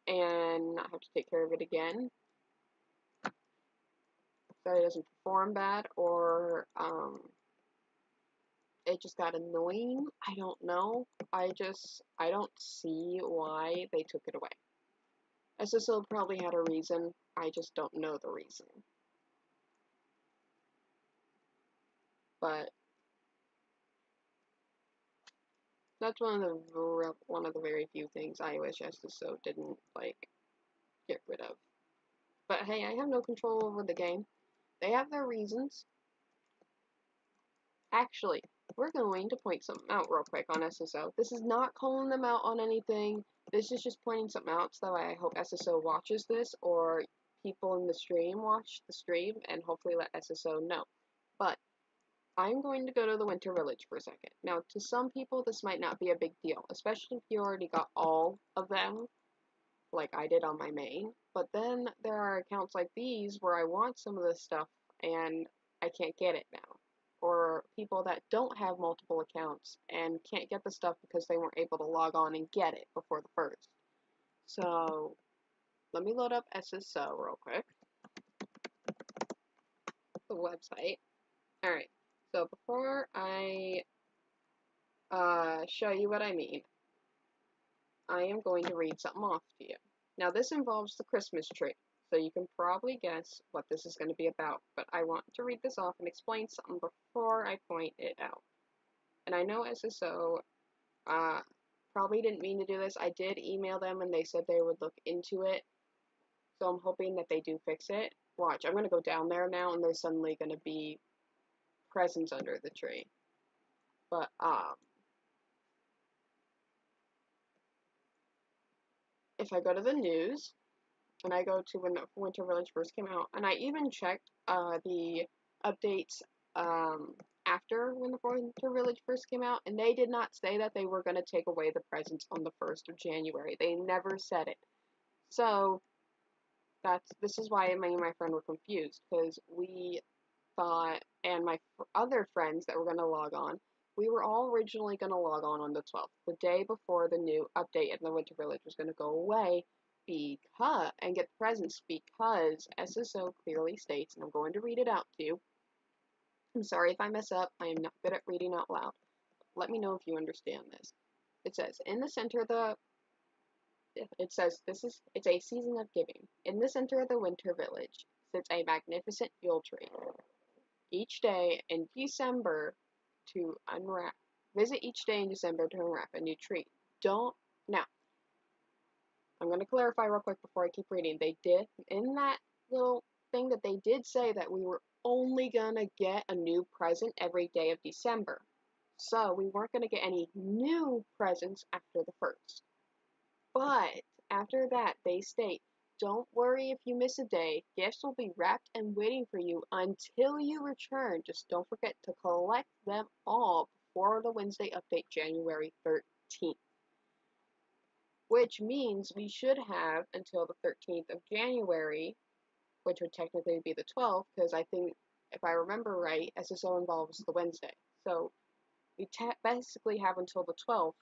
A: and not have to take care of it again, so it doesn't perform bad, or it just got annoying. I don't know. I don't see why they took it away. SSO probably had a reason. I just don't know the reason. But that's one of the very few things I wish SSO didn't, like, get rid of. But hey, I have no control over the game. They have their reasons. Actually, we're going to point something out real quick on SSO. This is not calling them out on anything. This is just pointing something out, so I hope SSO watches this, or people in the stream watch the stream, and hopefully let SSO know. But I'm going to go to the Winter Village for a second. Now, to some people, this might not be a big deal, especially if you already got all of them, like I did on my main. But then there are accounts like these where I want some of this stuff, and I can't get it now. Or people that don't have multiple accounts and can't get the stuff because they weren't able to log on and get it before the first. So, let me load up SSO real quick. The website. Alright, so before I show you what I mean, I am going to read something off to you. Now, this involves the Christmas tree, so you can probably guess what this is going to be about, but I want to read this off and explain something before I point it out. And I know SSO probably didn't mean to do this. I did email them and they said they would look into it, so I'm hoping that they do fix it. Watch, I'm going to go down there now and there's suddenly going to be presents under the tree. But, if I go to the news, and I go to when the Winter Village first came out, and I even checked the updates after when the Winter Village first came out, and they did not say that they were going to take away the presents on the 1st of January. They never said it. So, this is why me and my friend were confused, because we thought, and my other friends that were going to log on, we were all originally going to log on the 12th, the day before the new update in the Winter Village was going to go away, and get presents, because SSO clearly states, and I'm going to read it out to you. I'm sorry if I mess up, I am not good at reading out loud. Let me know if you understand this. It says, in the center of the it's a season of giving. In the center of the Winter Village sits a magnificent Yule tree. Each day in December to unwrap. Visit each day in December to unwrap a new tree. Now, I'm going to clarify real quick before I keep reading. They did, in that little thing that they did say that we were only gonna get a new present every day of December. So we weren't gonna get any new presents after the 1st. But after that, they state, don't worry if you miss a day. Gifts will be wrapped and waiting for you until you return. Just don't forget to collect them all before the Wednesday update, January 13th. Which means we should have until the 13th of January, which would technically be the 12th, because I think, if I remember right, SSO involves the Wednesday. So we basically have until the 12th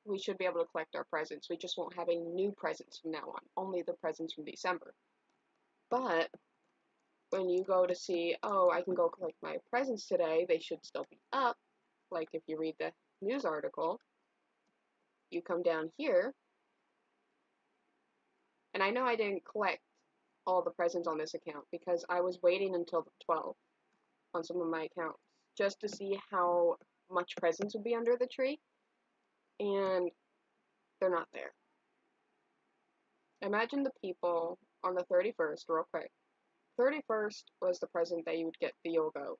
A: we should be able to collect our presents. We just won't have any new presents from now on, only the presents from December. But when you go to see, oh, I can go collect my presents today, they should still be up. Like if you read the news article, you come down here, and I know I didn't collect all the presents on this account because I was waiting until the 12th on some of my accounts just to see how much presents would be under the tree, and they're not there. Imagine the people on the 31st, real quick. 31st was the present that you would get the Yogo.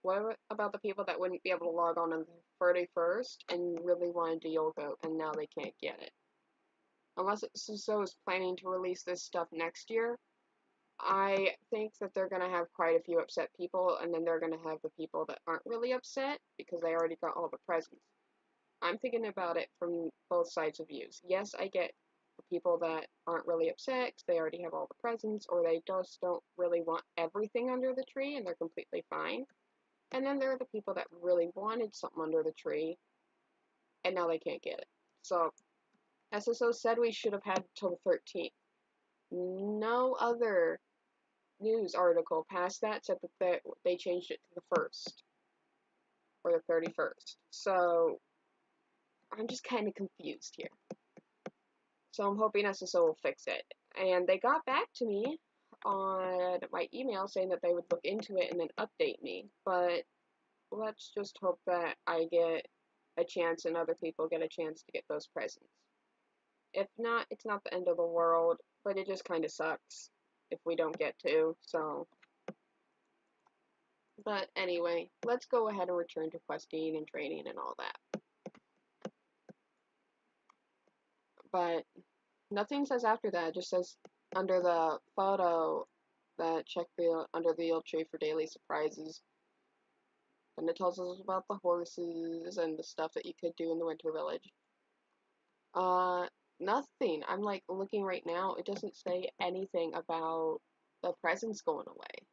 A: What about the people that wouldn't be able to log on the 31st and really wanted the Yogo and now they can't get it? Unless SSO is planning to release this stuff next year, I think that they're going to have quite a few upset people, and then they're going to have the people that aren't really upset because they already got all the presents. I'm thinking about it from both sides of views. Yes, I get the people that aren't really upset because they already have all the presents, or they just don't really want everything under the tree and they're completely fine. And then there are the people that really wanted something under the tree and now they can't get it. So SSO said we should have had till the 13th. No other news article past that said that they changed it to the 1st or the 31st. So I'm just kind of confused here. So I'm hoping SSO will fix it. And they got back to me on my email saying that they would look into it and then update me. But let's just hope that I get a chance and other people get a chance to get those presents. If not, it's not the end of the world, but it just kind of sucks if we don't get to, so. But anyway, let's go ahead and return to questing and training and all that. But nothing says after that, it just says under the photo that check under the old tree for daily surprises. And it tells us about the horses and the stuff that you could do in the winter village. Nothing. I'm like looking right now, it doesn't say anything about the presents going away.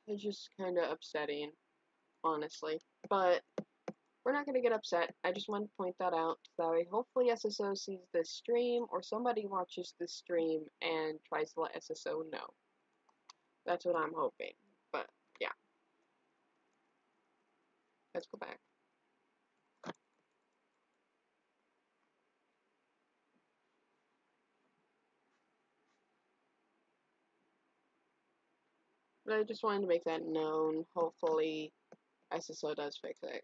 A: It's just kind of upsetting, honestly. But we're not going to get upset. I just wanted to point that out. So hopefully SSO sees this stream or somebody watches this stream and tries to let SSO know. That's what I'm hoping. But yeah. Let's go back. But I just wanted to make that known. Hopefully SSO does fix it.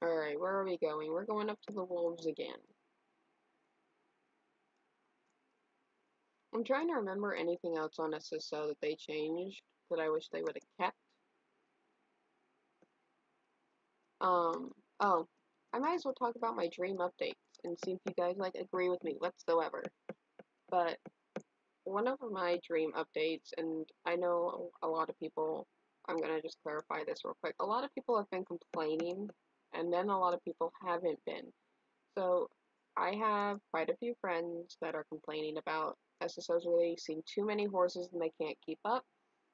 A: Alright, where are we going? We're going up to the wolves again. I'm trying to remember anything else on SSO that they changed that I wish they would have kept. Oh, I might as well talk about my dream updates and see if you guys like agree with me whatsoever. But one of my dream updates, and I know a lot of people, I'm gonna just clarify this real quick. A lot of people have been complaining, and then a lot of people haven't been. So I have quite a few friends that are complaining about SSOs releasing too many horses and they can't keep up.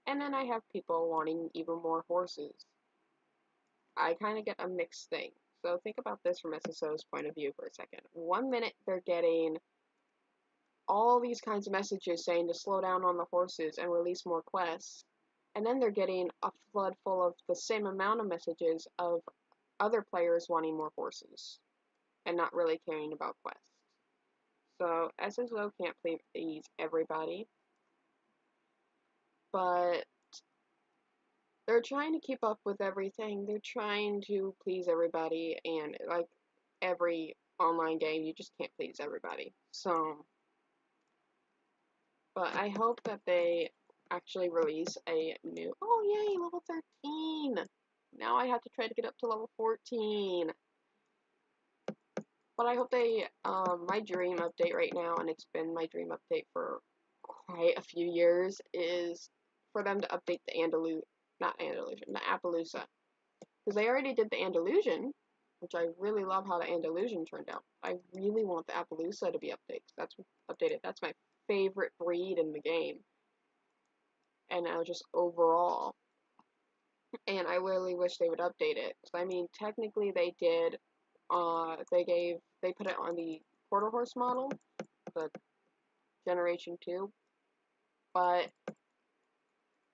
A: And then I have people wanting even more horses. I kind of get a mixed thing. So think about this from SSO's point of view for a second. 1 minute they're getting all these kinds of messages saying to slow down on the horses and release more quests. And then they're getting a flood full of the same amount of messages of other players wanting more horses and not really caring about quests. So SSO can't please everybody, but they're trying to keep up with everything. They're trying to please everybody, and like every online game, you just can't please everybody. So, but I hope that they actually release a new. Oh yay, level 13! Now I have to try to get up to level 14. But I hope they, my dream update right now, and it's been my dream update for quite a few years, is for them to update the the Appaloosa. Because they already did the Andalusian, which I really love how the Andalusian turned out. I really want the Appaloosa to be updated. That's my favorite breed in the game. And now just overall. And I really wish they would update it. So, I mean, technically they did, they put it on the quarter horse model, the Generation 2, but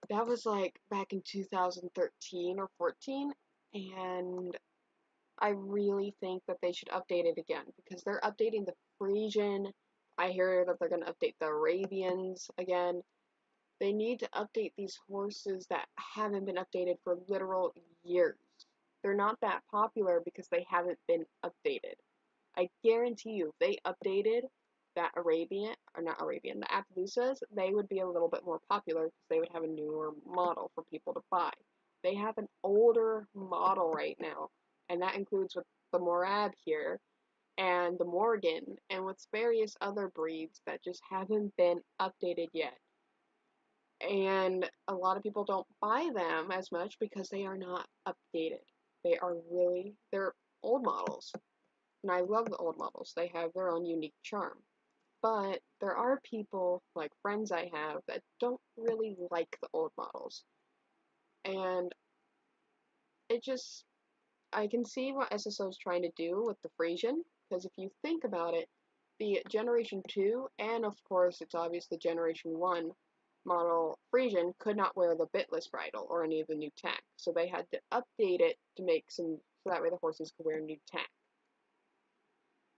A: that was like back in 2013 or 14, and I really think that they should update it again, because they're updating the Frisian. I hear that they're going to update the Arabians again. They need to update these horses that haven't been updated for literal years. They're not that popular because they haven't been updated. I guarantee you, if they updated that the Appaloosas, they would be a little bit more popular because they would have a newer model for people to buy. They have an older model right now, and that includes with the Morab here, and the Morgan, and with various other breeds that just haven't been updated yet. And a lot of people don't buy them as much because they are not updated. They're old models. And I love the old models. They have their own unique charm. But there are people, like friends I have, that don't really like the old models. And I can see what SSO is trying to do with the Frisian, because if you think about it, the Generation 2, and of course it's obvious the Generation 1 model Frisian could not wear the bitless bridle or any of the new tack. So they had to update it to so that way the horses could wear new tack.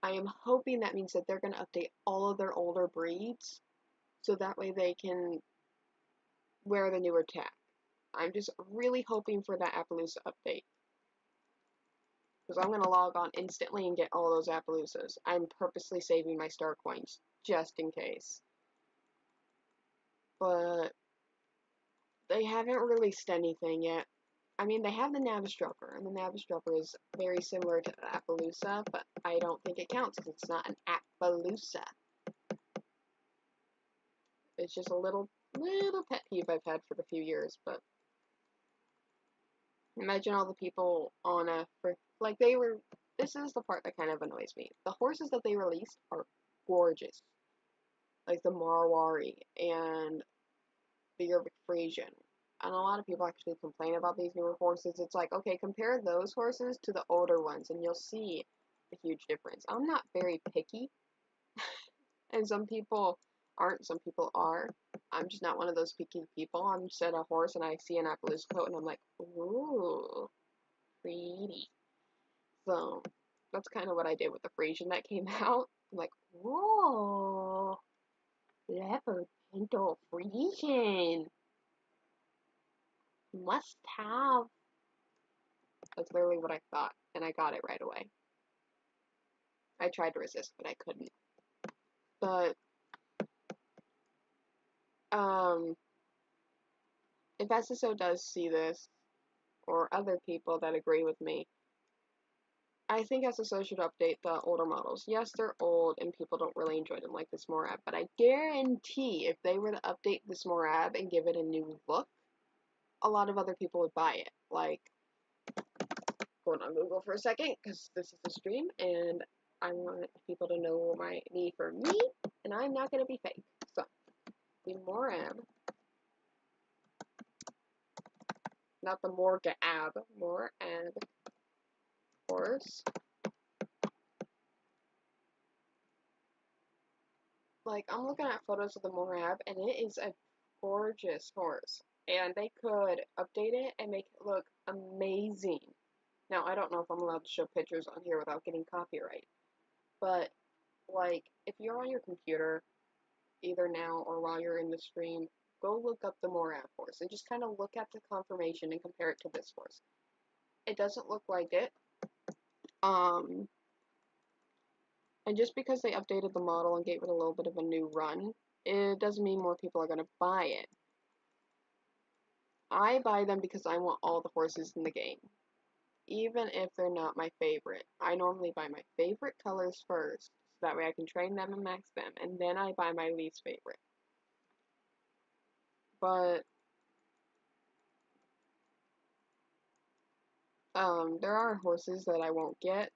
A: I am hoping that means that they're going to update all of their older breeds, so that way they can wear the newer tack. I'm just really hoping for that Appaloosa update, because I'm going to log on instantly and get all those Appaloosas. I'm purposely saving my star coins, just in case. But they haven't released anything yet. I mean, they have the Navistrupper, and the Navistrupper is very similar to the Appaloosa, but I don't think it counts because it's not an Appaloosa. It's just a little pet peeve I've had for a few years, but imagine all the people on this is the part that kind of annoys me. The horses that they released are gorgeous. Like the Marwari and the Urbic Frisian. And a lot of people actually complain about these newer horses. It's like, okay, compare those horses to the older ones, and you'll see the huge difference. I'm not very picky, and some people aren't, some people are. I'm just not one of those picky people. I'm just at a horse, and I see an Appaloosa coat, and I'm like, ooh, pretty. So, that's kind of what I did with the Frisian that came out. I'm like, whoa, leopard pinto Frisian. Must have. That's literally what I thought, and I got it right away. I tried to resist, but I couldn't. But, if SSO does see this, or other people that agree with me, I think SSO should update the older models. Yes, they're old, and people don't really enjoy them like this Morab, but I guarantee if they were to update this Morab and give it a new look, a lot of other people would buy it. Like, going on Google for a second, because this is a stream, and I want people to know me for me, and I'm not going to be fake. So, the Morab, not the Morgab, Morab horse. Like, I'm looking at photos of the Morab, and it is a gorgeous horse. And they could update it and make it look amazing. Now, I don't know if I'm allowed to show pictures on here without getting copyright, but Like, if you're on your computer, either now or while you're in the stream, go look up the Morad horse and just kind of look at the conformation and compare it to this horse. It doesn't look like it. Um, and just because they updated the model and gave it a little bit of a new run, it doesn't mean more people are going to buy it. I buy them because I want all the horses in the game, even if they're not my favorite. I normally buy my favorite colors first, so that way I can train them and max them, and then I buy my least favorite. But there are horses that I won't get,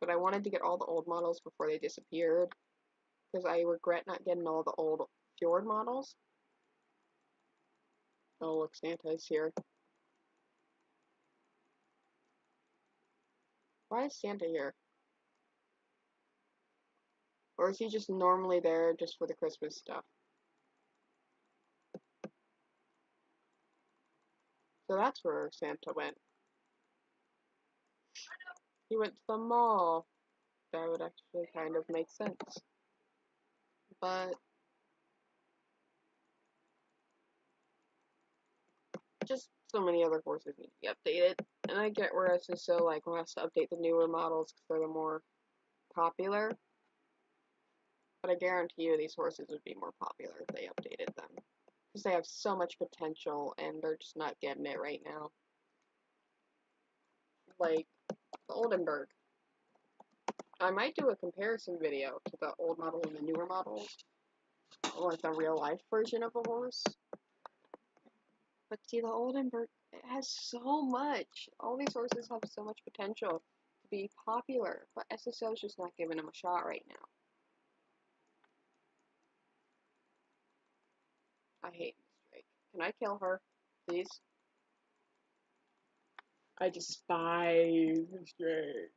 A: but I wanted to get all the old models before they disappeared, because I regret not getting all the old Fjord models. Oh, look, Santa's here. Why is Santa here? Or is he just normally there just for the Christmas stuff? So that's where Santa went. He went to the mall. That would actually kind of make sense. But just so many other horses need to be updated. And I get where SSO like wants to update the newer models because they're the more popular. But I guarantee you these horses would be more popular if they updated them. Because they have so much potential and they're just not getting it right now. Like the Oldenburg. I might do a comparison video to the old model and the newer models. Like a real life version of a horse. But see, the Oldenburg, it has so much. All these horses have so much potential to be popular. But SSO is just not giving them a shot right now. I hate Miss Drake. Can I kill her, please? I despise Miss Drake.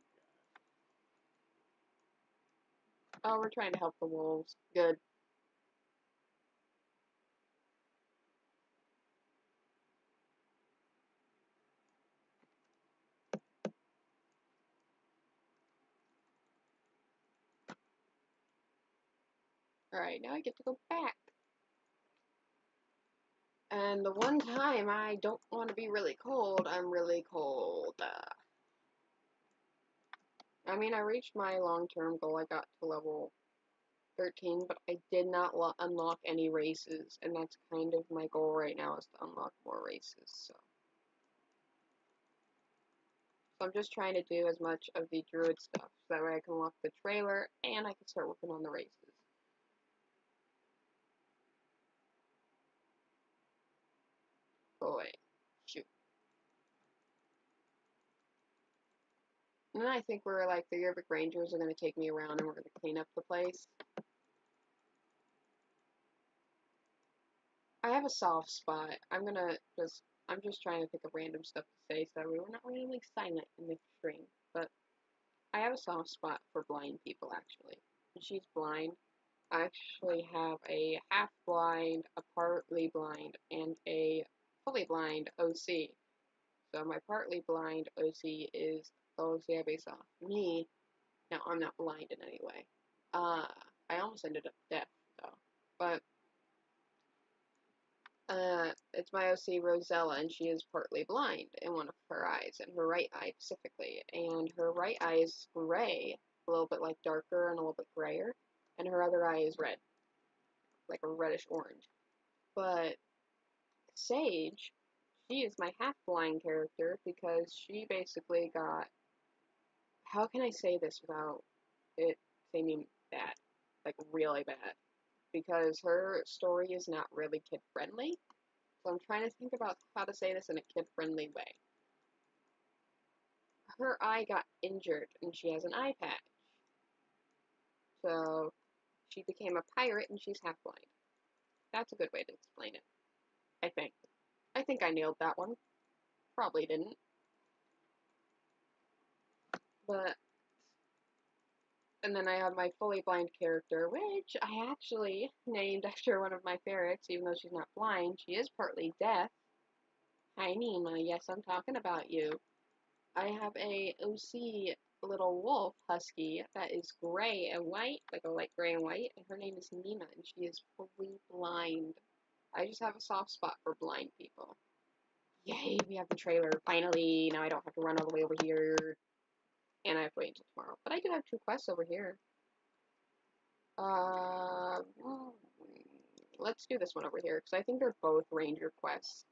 A: Oh, we're trying to help the wolves. Good. Alright, now I get to go back. And the one time I don't want to be really cold, I'm really cold. I mean, I reached my long-term goal. I got to level 13, but I did not unlock any races, and that's kind of my goal right now is to unlock more races, so I'm just trying to do as much of the druid stuff, so that way I can unlock the trailer, and I can start working on the races. Boy, shoot. And then I think we're like, the Yervik Rangers are going to take me around, and we're going to clean up the place. I have a soft spot. I'm just trying to think of random stuff to say so that we were not randomly silent in this stream. But I have a soft spot for blind people, actually. And she's blind. I actually have a half blind, a partly blind, and a fully blind OC. So my partly blind OC is the OC I base off me. Now, I'm not blind in any way. I almost ended up deaf, though. But it's my OC Rosella, and she is partly blind in one of her eyes, in her right eye specifically. And her right eye is gray, a little bit like darker and a little bit grayer, and her other eye is red, like a reddish orange. But Sage, she is my half blind character because she basically got. How can I say this without it seeming bad? Like, really bad. Because her story is not really kid friendly. So I'm trying to think about how to say this in a kid-friendly way. Her eye got injured, and she has an eye patch. So she became a pirate, and she's half-blind. That's a good way to explain it, I think. I think I nailed that one. Probably didn't. But, and then I have my fully blind character, which I actually named after one of my ferrets, even though she's not blind. She is partly deaf. Hi, Nima. Yes, I'm talking about you. I have a OC little wolf husky that is gray and white, like a light gray and white, and her name is Nina, and she is fully blind. I just have a soft spot for blind people. Yay, we have the trailer, finally! Now I don't have to run all the way over here, and I have to wait until tomorrow. But I do have 2 quests over here. Let's do this one over here, because I think they're both ranger quests.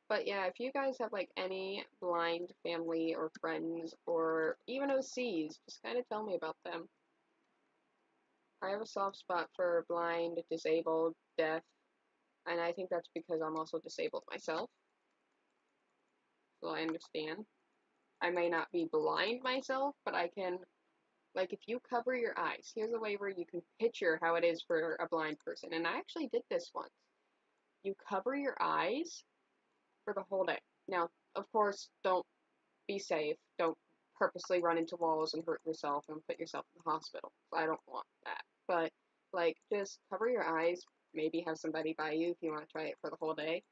A: But yeah, if you guys have like any blind family or friends or even OCs, just kind of tell me about them. I have a soft spot for blind, disabled, deaf, and I think that's because I'm also disabled myself. So I understand. I may not be blind myself, but I can, like, if you cover your eyes, here's a way where you can picture how it is for a blind person, and I actually did this once. You cover your eyes for the whole day. Now, of course, don't be safe. Don't purposely run into walls and hurt yourself and put yourself in the hospital. I don't want that. But, like, just cover your eyes. Maybe have somebody by you if you want to try it for the whole day.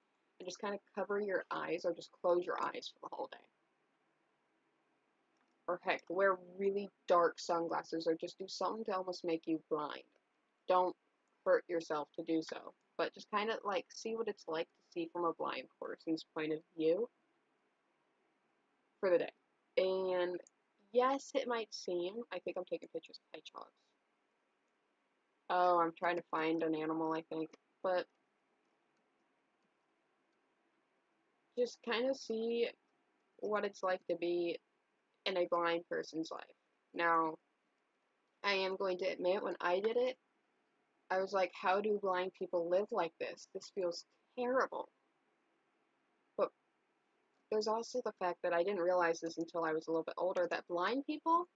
A: And just kind of cover your eyes or just close your eyes for the whole day. Or heck, wear really dark sunglasses or just do something to almost make you blind. Don't hurt yourself to do so. But just kind of, like, see what it's like to see from a blind person's point of view for the day. And yes, it might seem, I think I'm taking pictures of hedgehogs. Oh, I'm trying to find an animal, I think. But just kind of see what it's like to be in a blind person's life. Now, I am going to admit, when I did it, I was like, how do blind people live like this? This feels terrible. But there's also the fact that I didn't realize this until I was a little bit older, that blind people,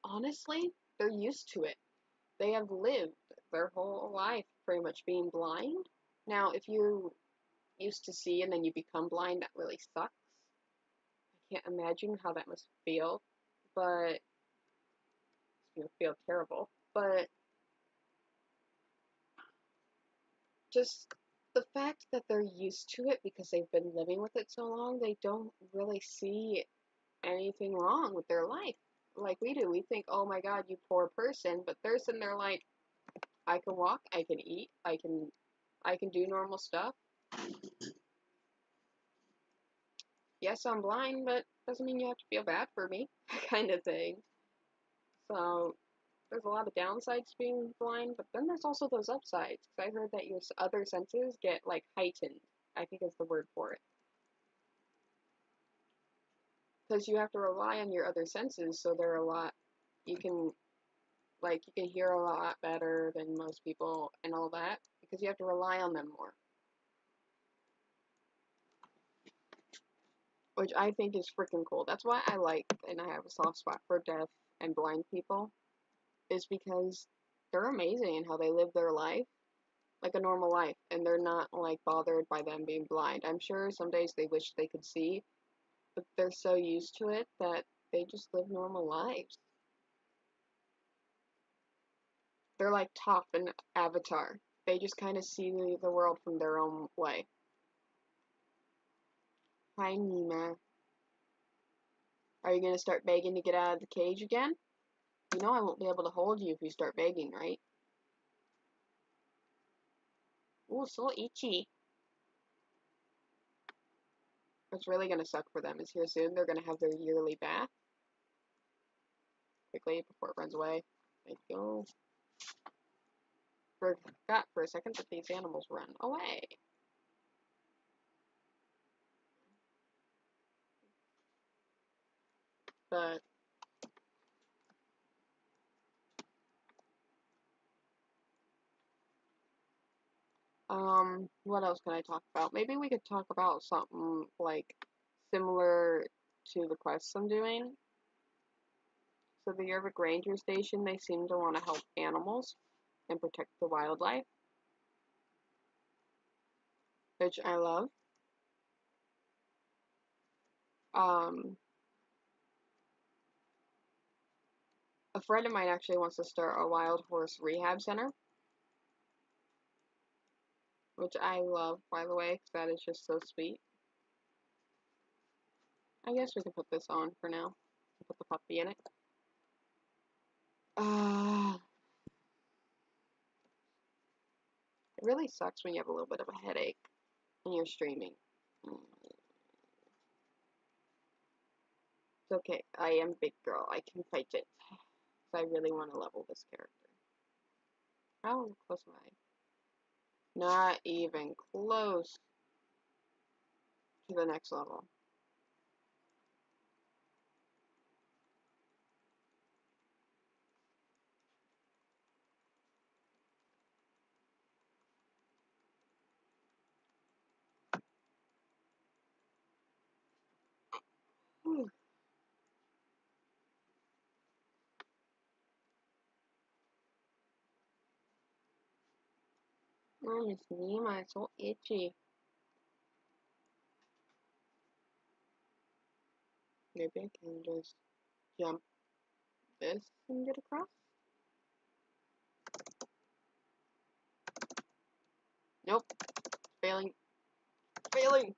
A: honestly, they're used to it. They have lived their whole life pretty much being blind. Now, if you're used to see and then you become blind, that really sucks. I can't imagine how that must feel, but it's gonna feel terrible. But just the fact that they're used to it because they've been living with it so long, they don't really see anything wrong with their life like we do. We think, oh my god, you poor person, but they're sitting there like, I can walk, I can eat, I can do normal stuff. Yes, I'm blind, but doesn't mean you have to feel bad for me, kind of thing. So there's a lot of downsides to being blind, but then there's also those upsides. Because I heard that your other senses get like heightened. I think is the word for it. Because you have to rely on your other senses, so they're a lot. You can hear a lot better than most people and all that because you have to rely on them more. Which I think is freaking cool. That's why I like and I have a soft spot for deaf and blind people, is because they're amazing in how they live their life, like a normal life, and they're not like bothered by them being blind. I'm sure some days they wish they could see, but they're so used to it that they just live normal lives. They're like Toph and Avatar. They just kind of see the world from their own way. Hi, Nina. Are you gonna start begging to get out of the cage again? You know I won't be able to hold you if you start begging, right? Ooh, so itchy. What's really gonna suck for them is here soon they're gonna have their yearly bath. Quickly, before it runs away. There you go. Forgot for a second that these animals run away. But what else can I talk about? Maybe we could talk about something like similar to the quests I'm doing. So the Yervik Ranger Station, they seem to want to help animals and protect the wildlife, which I love. Um, a friend of mine actually wants to start a wild horse rehab center, which I love, by the way, because that is just so sweet. I guess we can put this on for now. Put the puppy in it. It really sucks when you have a little bit of a headache when you're streaming. It's okay. I am big girl. I can fight it. So I really want to level this character. How close am I? Not even close to the next level. Whew. Oh, Miss Nima, it's so itchy. Maybe I can just jump this and get across. Nope. Failing. Failing!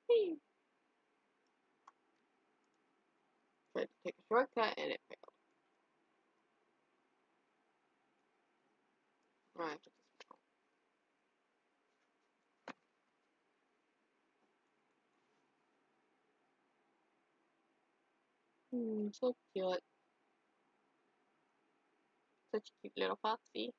A: Whee! Tried to take a shortcut and it failed. Alright, so cute. Such a cute little foxy.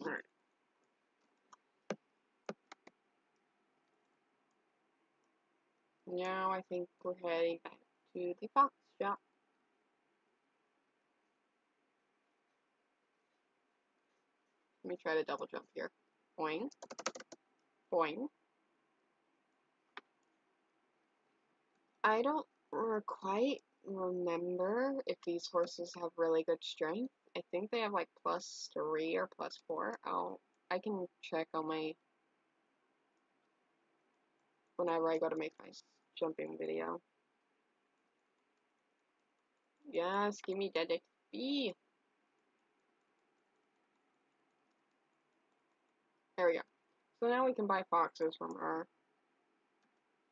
A: Alright. Now I think we're heading back to the fox shop. Let me try to double jump here. Boing. Boing. I don't quite remember if these horses have really good strength. I think they have like +3 or +4. I can check on my whenever I go to make my jumping video. Yes, give me that XP. There we go. So now we can buy foxes from her.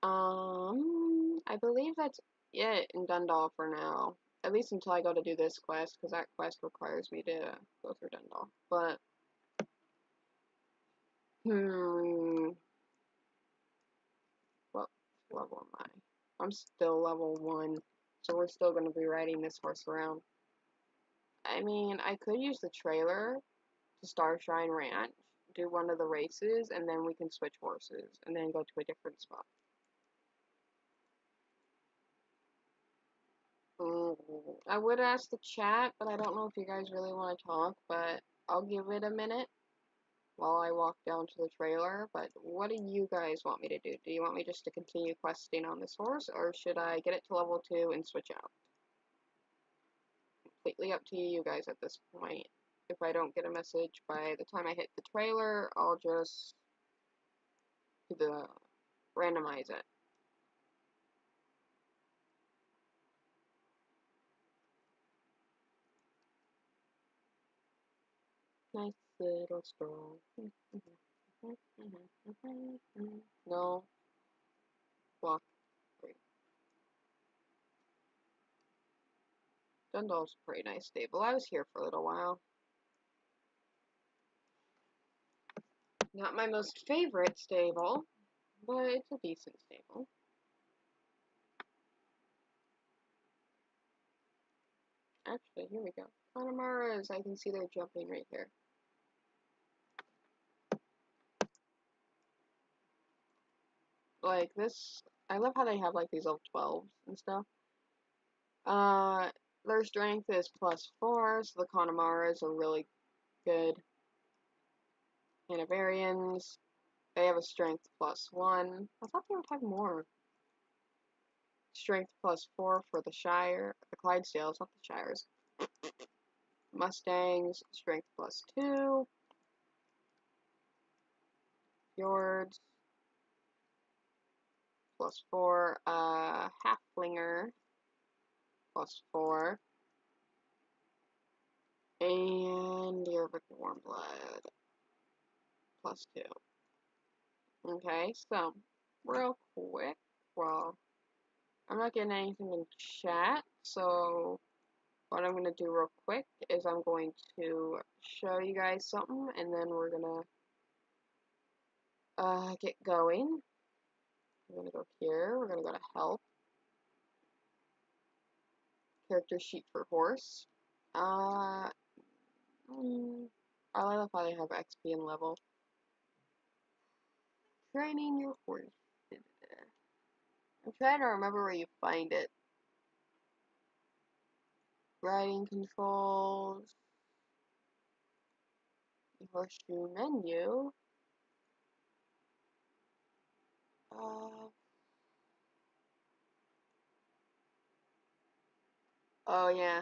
A: I believe that's it in Dundalk for now. At least until I go to do this quest, because that quest requires me to go through Dundalk. But, what level am I? I'm still level 1, so we're still going to be riding this horse around. I mean, I could use the trailer to Starshine Ranch, do one of the races, and then we can switch horses, and then go to a different spot. I would ask the chat, but I don't know if you guys really want to talk, but I'll give it a minute while I walk down to the trailer. But what do you guys want me to do? Do you want me just to continue questing on this horse, or should I get it to level 2 and switch out? Completely up to you guys at this point. If I don't get a message by the time I hit the trailer, I'll just do the randomize it. Nice little stroll. No. Block 3. Dundalk's a pretty nice stable. I was here for a little while. Not my most favorite stable, but it's a decent stable. Actually, here we go. Connemara's, I can see they're jumping right here. Like this, I love how they have like these level 12s and stuff. Their strength is +4, so the Connemaras are really good. Hanoverians, they have a strength +1. I thought they would have more. Strength +4 for the Shire, the Clydesdales, not the Shires. Mustangs, strength +2. Fjords. +4. Halflinger. +4. And Deer Victor Warmblood. +2. Okay, so, real quick, well, I'm not getting anything in chat, so what I'm going to do real quick is I'm going to show you guys something, and then we're going to get going. We're going to go here, we're going to go to Help, Character Sheet for Horse. I love how they have XP and level. Training your horse. I'm trying to remember where you find it. Riding controls. Horseshoe menu. Oh yeah.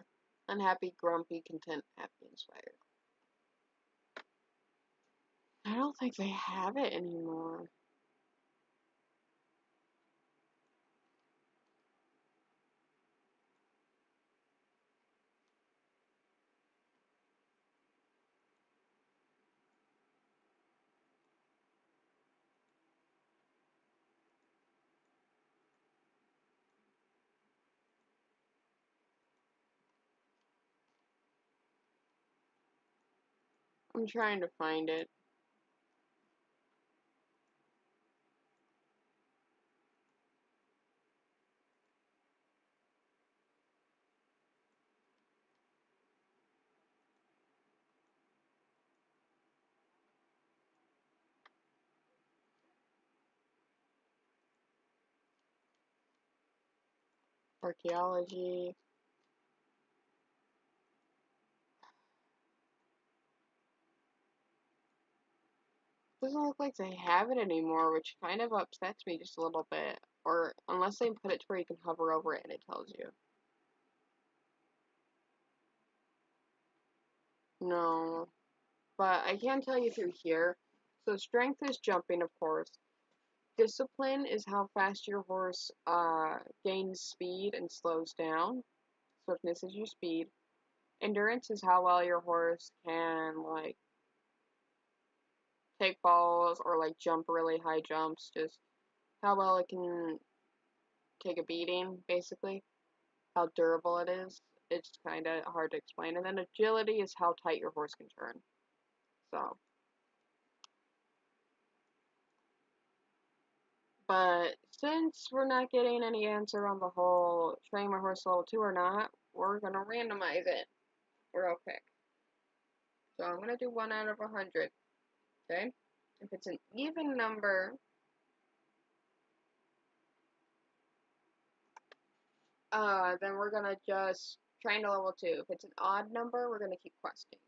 A: Unhappy, grumpy, content, happy, inspired. I don't think they have it anymore. I'm trying to find it. Archaeology. Doesn't look like they have it anymore, which kind of upsets me just a little bit. Or unless they put it to where you can hover over it and it tells you. No. But I can tell you through here. So strength is jumping, of course. Discipline is how fast your horse gains speed and slows down. Swiftness is your speed. Endurance is how well your horse can, like, take falls or, like, jump really high jumps. Just how well it can take a beating, basically. How durable it is. It's kind of hard to explain. And then agility is how tight your horse can turn. So. But since we're not getting any answer on the whole train my horse level 2 or not, we're going to randomize it real quick. So I'm going to do 1 out of 100. Okay? If it's an even number, then we're going to just train to level 2. If it's an odd number, we're going to keep questing.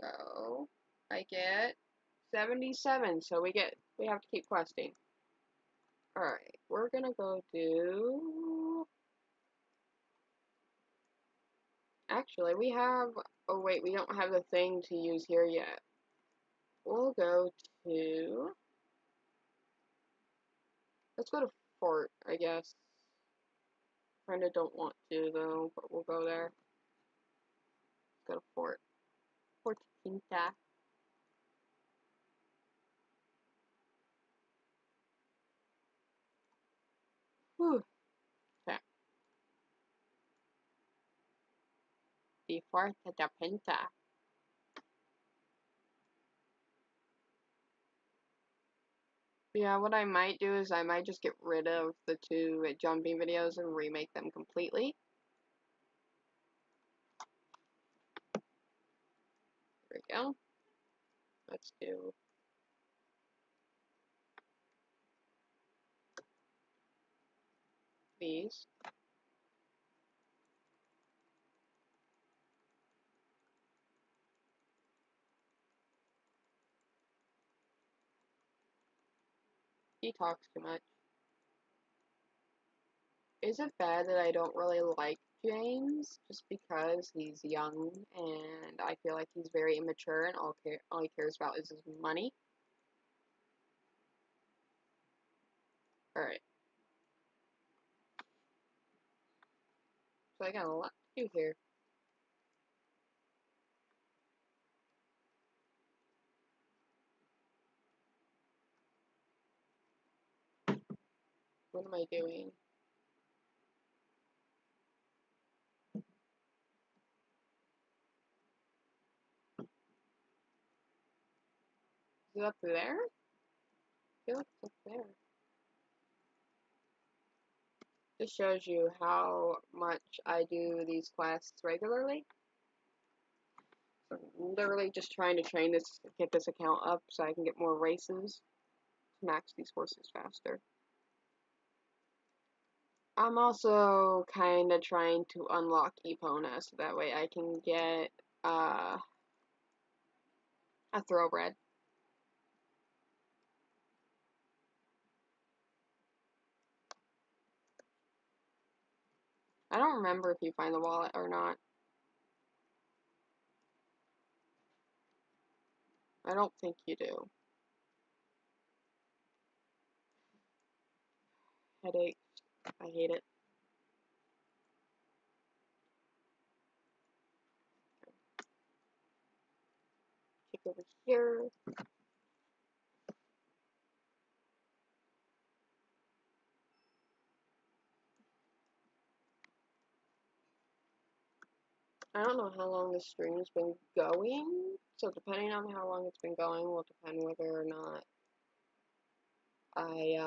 A: So I get 77. So we have to keep questing. Alright, we're going to go do... Actually, we have... Oh wait, we don't have the thing to use here yet. We'll go to... Let's go to Fort, I guess. Kinda don't want to, though, but we'll go there. Let's go to Fort. Fort Quinta. Whew. Okay. The Fort de Pinta. Yeah, what I might do is I might just get rid of the 2 jumping videos and remake them completely. There we go. Let's do... these. He talks too much. Is it bad that I don't really like James just because he's young and I feel like he's very immature and all he cares about is his money. Alright. So I got a lot to do here. What am I doing? Is it up there? I feel like it's up there. This shows you how much I do these quests regularly. So I'm literally just trying to get this account up so I can get more races to max these horses faster. I'm also kind of trying to unlock Epona so that way I can get a thoroughbred. I don't remember if you find the wallet or not. I don't think you do. Headache. I hate it. Kick over here. I don't know how long this stream's been going, so depending on how long it's been going will depend whether or not I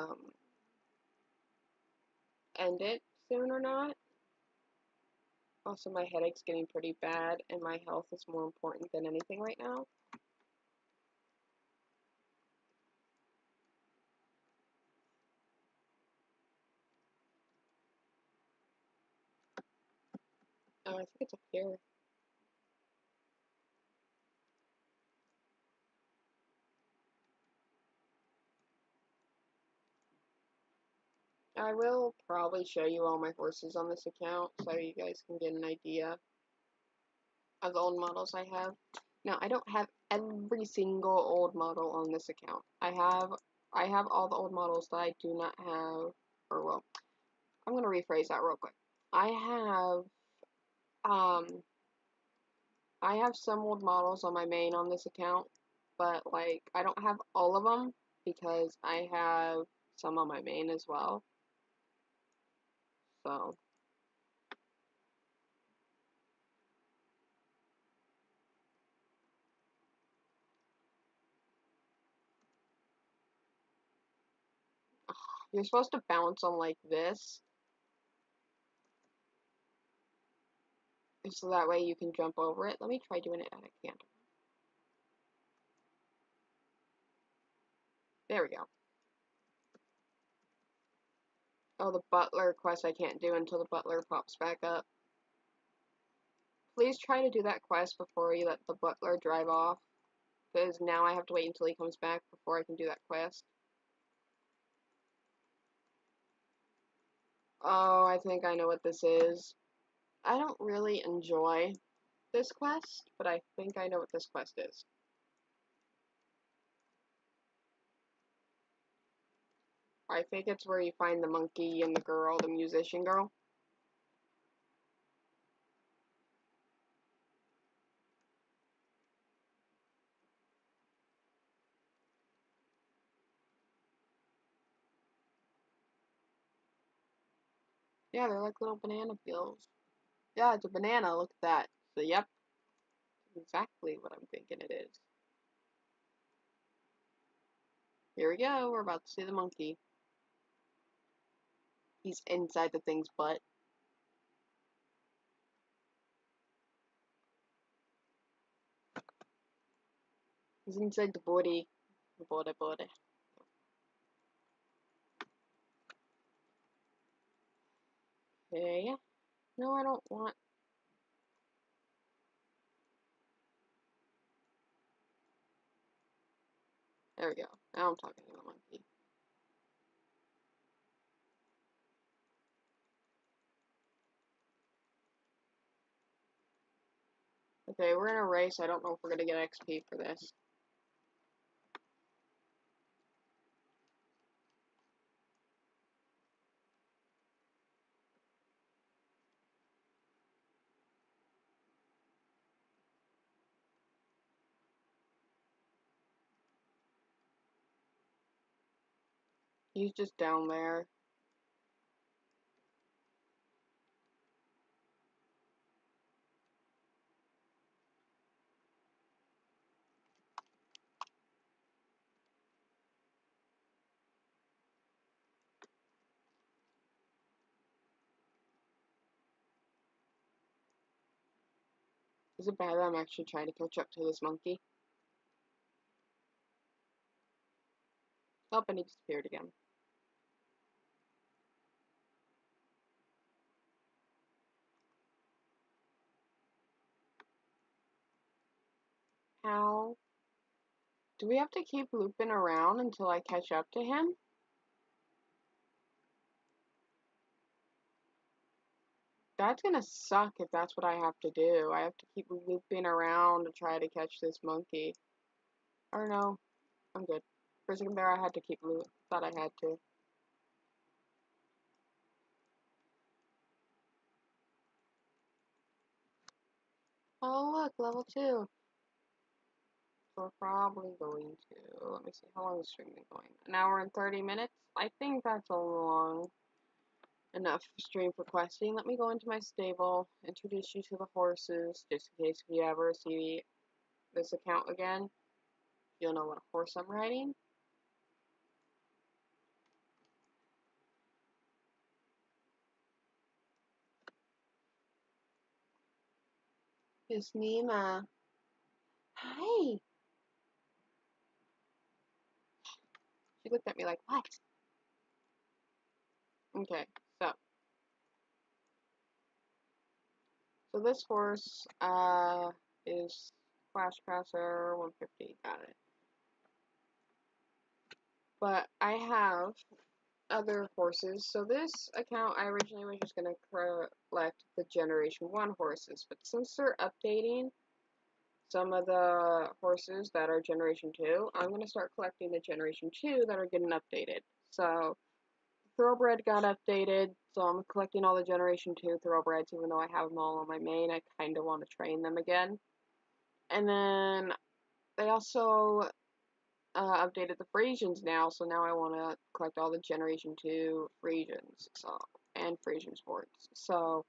A: end it soon or not. Also, my headache's getting pretty bad, and my health is more important than anything right now. Oh, I think it's up here. I will probably show you all my horses on this account so you guys can get an idea of the old models I have. Now, I don't have every single old model on this account. I have all the old models that I do not have, or well, I'm gonna rephrase that real quick. Um, I have some old models on my main on this account, but like, I don't have all of them because I have some on my main as well. So, you're supposed to bounce on like this, so that way you can jump over it. Let me try doing it at a canter. There we go. Oh, the butler quest I can't do until the butler pops back up. Please try to do that quest before you let the butler drive off, because now I have to wait until he comes back before I can do that quest. Oh, I think I know what this is. I don't really enjoy this quest, but I think I know what this quest is. I think it's where you find the monkey and the girl, the musician girl. Yeah, they're like little banana peels. Yeah, it's a banana, look at that. So, yep, exactly what I'm thinking it is. Here we go, we're about to see the monkey. He's inside the thing's butt. He's inside the body. The body. Okay. No, I don't want. There we go. Now I'm talking to the monkey. Okay, we're in a race. I don't know if we're gonna get XP for this. He's just down there. Is it bad that I'm actually trying to catch up to this monkey? Oh, and he disappeared again. How? Do we have to keep looping around until I catch up to him? That's gonna suck if that's what I have to do. I have to keep looping around to try to catch this monkey. Or no, I'm good. For a second there, I had to keep loop. Thought I had to. Oh look, level 2. So we're probably going to, let me see, how long is the stream been going? An hour and 30 minutes? I think that's a long enough stream for questing. Let me go into my stable, introduce you to the horses, just in case if you ever see this account again, you'll know what horse I'm riding. It's Nima. Hi! She looked at me like, what? Okay, so this horse, is Flash Passer 150, got it. But I have other horses. So this account, I originally was just going to collect the Generation 1 horses, but since they're updating some of the horses that are Generation 2, I'm going to start collecting the Generation 2 that are getting updated. So Thoroughbred got updated, so I'm collecting all the Generation 2 Thoroughbreds, even though I have them all on my main. I kind of want to train them again. And then they also updated the Frisians now, so now I want to collect all the Generation 2 Frisians, and Frisian sports. So,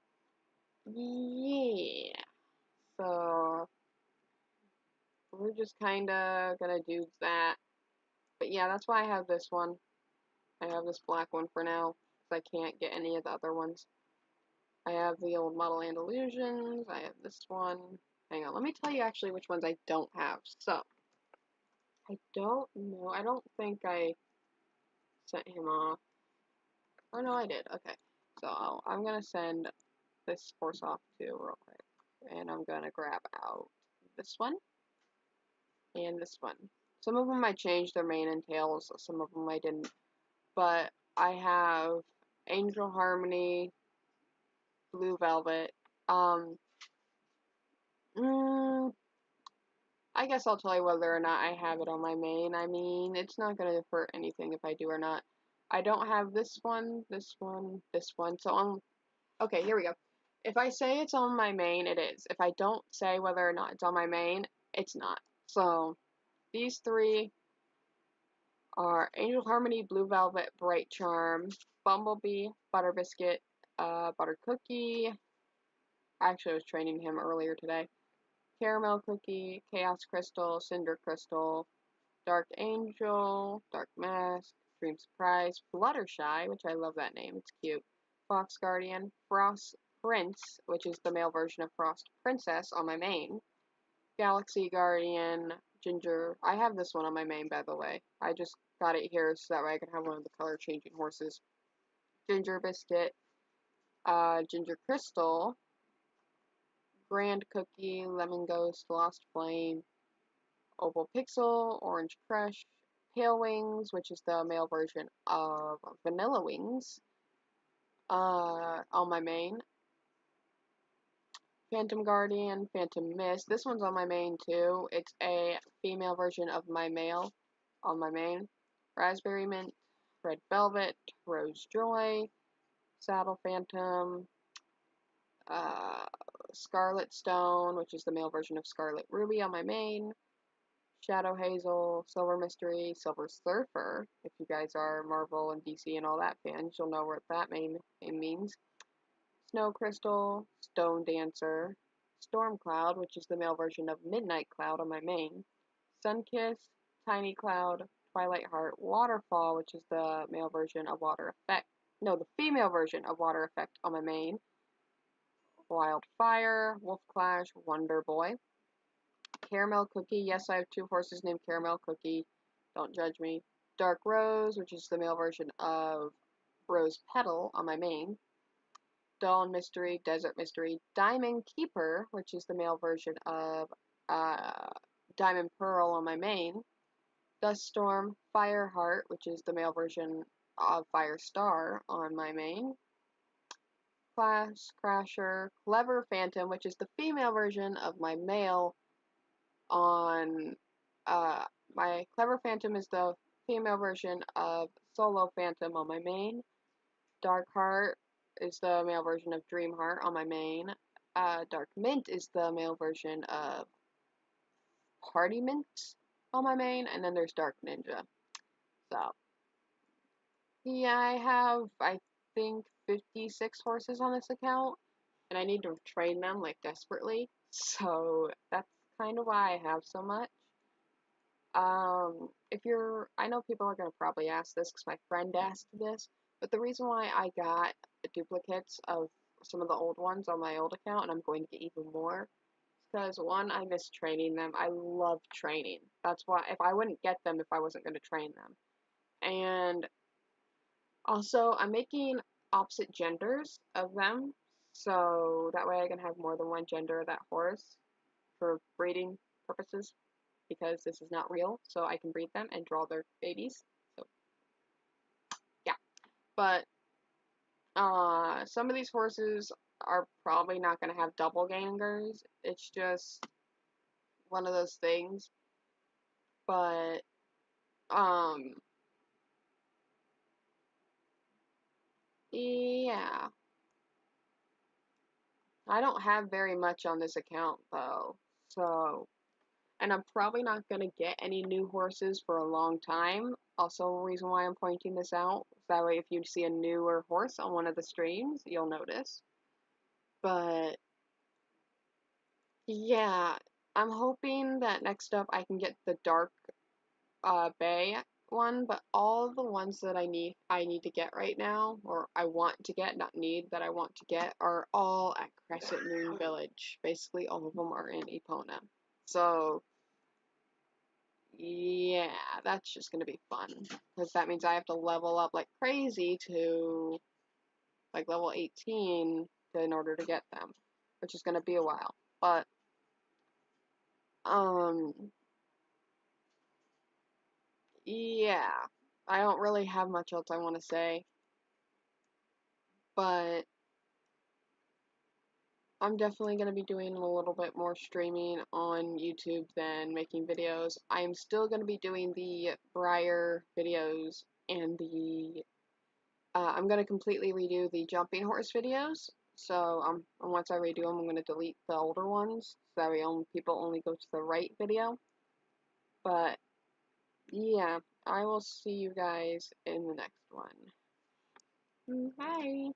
A: yeah. So, we're just kind of gonna do that. But yeah, that's why I have this one. I have this black one for now, because I can't get any of the other ones. I have the old Model and Illusions, I have this one. Hang on, let me tell you actually which ones I don't have. So, I don't know, I don't think I sent him off. Oh no, I did. Okay. So I'm gonna send this horse off too real quick. And I'm gonna grab out this one and this one. Some of them I changed their mane and tails, some of them I didn't. But I have Angel Harmony, Blue Velvet. Um, mm, I guess I'll tell you whether or not I have it on my main. I mean, it's not gonna hurt anything if I do or not. I don't have this one, this one, this one. So okay, here we go. If I say it's on my main, it is. If I don't say whether or not it's on my main, it's not. So, these three are Angel Harmony, Blue Velvet, Bright Charm, Bumblebee, Butter Biscuit, Butter Cookie. Actually, I was training him earlier today. Caramel Cookie, Chaos Crystal, Cinder Crystal, Dark Angel, Dark Mask, Dream Surprise, Fluttershy, which I love that name, it's cute, Fox Guardian, Frost Prince, which is the male version of Frost Princess on my main, Galaxy Guardian, Ginger. I have this one on my main, by the way. I just got it here so that way I can have one of the color changing horses. Ginger Biscuit, Ginger Crystal, Grand Cookie, Lemon Ghost, Lost Flame, Opal Pixel, Orange Crush, Pale Wings, which is the male version of Vanilla Wings, on my main. Phantom Guardian, Phantom Mist. This one's on my main too. It's a female version of my male on my main. Raspberry Mint, Red Velvet, Rose Joy, Saddle Phantom, uh, Scarlet Stone, which is the male version of Scarlet Ruby on my main. Shadow Hazel, Silver Mystery, Silver Surfer. If you guys are Marvel and DC and all that fans, you'll know what that name means. Snow Crystal, Stone Dancer, Storm Cloud, which is the male version of Midnight Cloud on my main. Sunkiss, Tiny Cloud, Twilight Heart, Waterfall, which is the male version of Water Effect. No, the female version of Water Effect on my main. Wildfire, Wolf Clash, Wonder Boy. Caramel Cookie. Yes, I have two horses named Caramel Cookie. Don't judge me. Dark Rose, which is the male version of Rose Petal on my main. Dawn Mystery, Desert Mystery. Diamond Keeper, which is the male version of Diamond Pearl on my main. Dust Storm, Fireheart, which is the male version of Firestar on my main. Clash Crasher, Clever Phantom, which is the female version of my male on my Clever Phantom is the female version of Solo Phantom on my main. Dark Heart is the male version of Dream Heart on my main. Dark Mint is the male version of Party Mint on my main, and then there's Dark Ninja. So yeah, I have I think 56 horses on this account, and I need to train them like desperately. So that's kind of why I have so much. I know people are going to probably ask this because my friend asked this, but the reason why I got duplicates of some of the old ones on my old account, and I'm going to get even more, is because one, I miss training them. I love training. That's why, if I wouldn't get them if I wasn't going to train them. And also, I'm making opposite genders of them, so that way I can have more than one gender of that horse for breeding purposes, because this is not real, so I can breed them and draw their babies. So yeah, but some of these horses are probably not going to have double gangers. It's just one of those things. But yeah, I don't have very much on this account though, so. And I'm probably not going to get any new horses for a long time. Also, a reason why I'm pointing this out, that way if you see a newer horse on one of the streams, you'll notice. But, yeah, I'm hoping that next up I can get the Dark Bay one, but all the ones that I need to get right now, or I want to get, not need, that I want to get, are all at Crescent Moon Village. Basically, all of them are in Epona. So, yeah, that's just gonna be fun, because that means I have to level up like crazy to like level 18 in order to get them, which is gonna be a while. But yeah, I don't really have much else I want to say, but I'm definitely gonna be doing a little bit more streaming on YouTube than making videos. I'm still gonna be doing the Briar videos and the I'm going to completely redo the jumping horse videos. So once I redo them, I'm going to delete the older ones, so that way people only go to the right video. But yeah, I will see you guys in the next one. Bye.